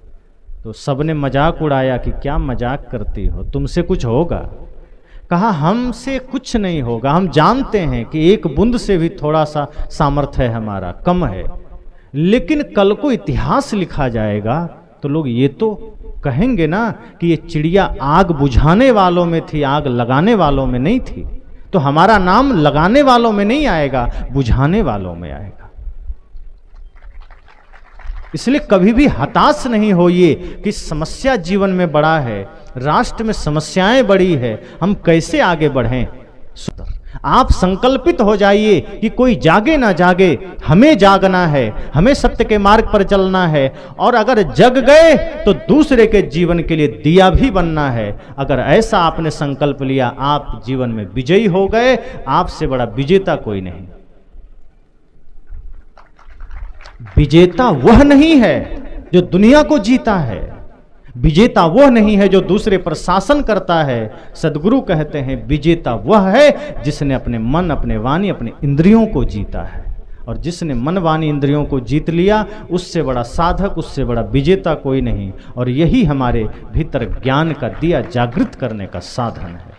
तो सबने मजाक उड़ाया कि क्या मजाक करती हो, तुमसे कुछ होगा। कहा हमसे कुछ नहीं होगा, हम जानते हैं कि एक बूंद से भी थोड़ा सा सामर्थ्य है हमारा, कम है, लेकिन कल को इतिहास लिखा जाएगा तो लोग ये तो कहेंगे ना कि ये चिड़िया आग बुझाने वालों में थी, आग लगाने वालों में नहीं थी। तो हमारा नाम लगाने वालों में नहीं आएगा, बुझाने वालों में आएगा। इसलिए कभी भी हताश नहीं होइए कि समस्या जीवन में बड़ा है, राष्ट्र में समस्याएं बड़ी है, हम कैसे आगे बढ़ें। आप संकल्पित हो जाइए कि कोई जागे ना जागे, हमें जागना है, हमें सत्य के मार्ग पर चलना है। और अगर जग गए तो दूसरे के जीवन के लिए दिया भी बनना है। अगर ऐसा आपने संकल्प लिया, आप जीवन में विजयी हो गए। आपसे बड़ा विजेता कोई नहीं। विजेता वह नहीं है जो दुनिया को जीता है, विजेता वह नहीं है जो दूसरे पर शासन करता है। सदगुरु कहते हैं विजेता वह है जिसने अपने मन, अपने वाणी, अपने इंद्रियों को जीता है। और जिसने मन, वाणी, इंद्रियों को जीत लिया, उससे बड़ा साधक, उससे बड़ा विजेता कोई नहीं। और यही हमारे भीतर ज्ञान का दिया जागृत करने का साधन है।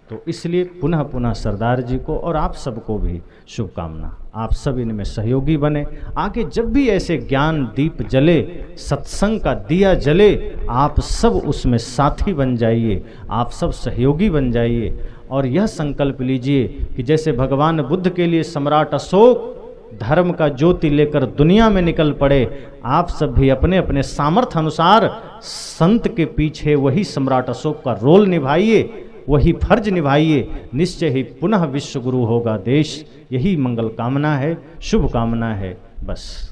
तो इसलिए पुनः पुनः सरदार जी को और आप सबको भी शुभकामना। आप सब इनमें सहयोगी बने। आगे जब भी ऐसे ज्ञान दीप जले, सत्संग का दिया जले, आप सब उसमें साथी बन जाइए, आप सब सहयोगी बन जाइए। और यह संकल्प लीजिए कि जैसे भगवान बुद्ध के लिए सम्राट अशोक धर्म का ज्योति लेकर दुनिया में निकल पड़े, आप सब भी अपने अपने सामर्थ्य अनुसार संत के पीछे वही सम्राट अशोक का रोल निभाइए, वही फर्ज निभाइए। निश्चय ही पुनः विश्व गुरु होगा देश। यही मंगल कामना है, शुभ कामना है। बस।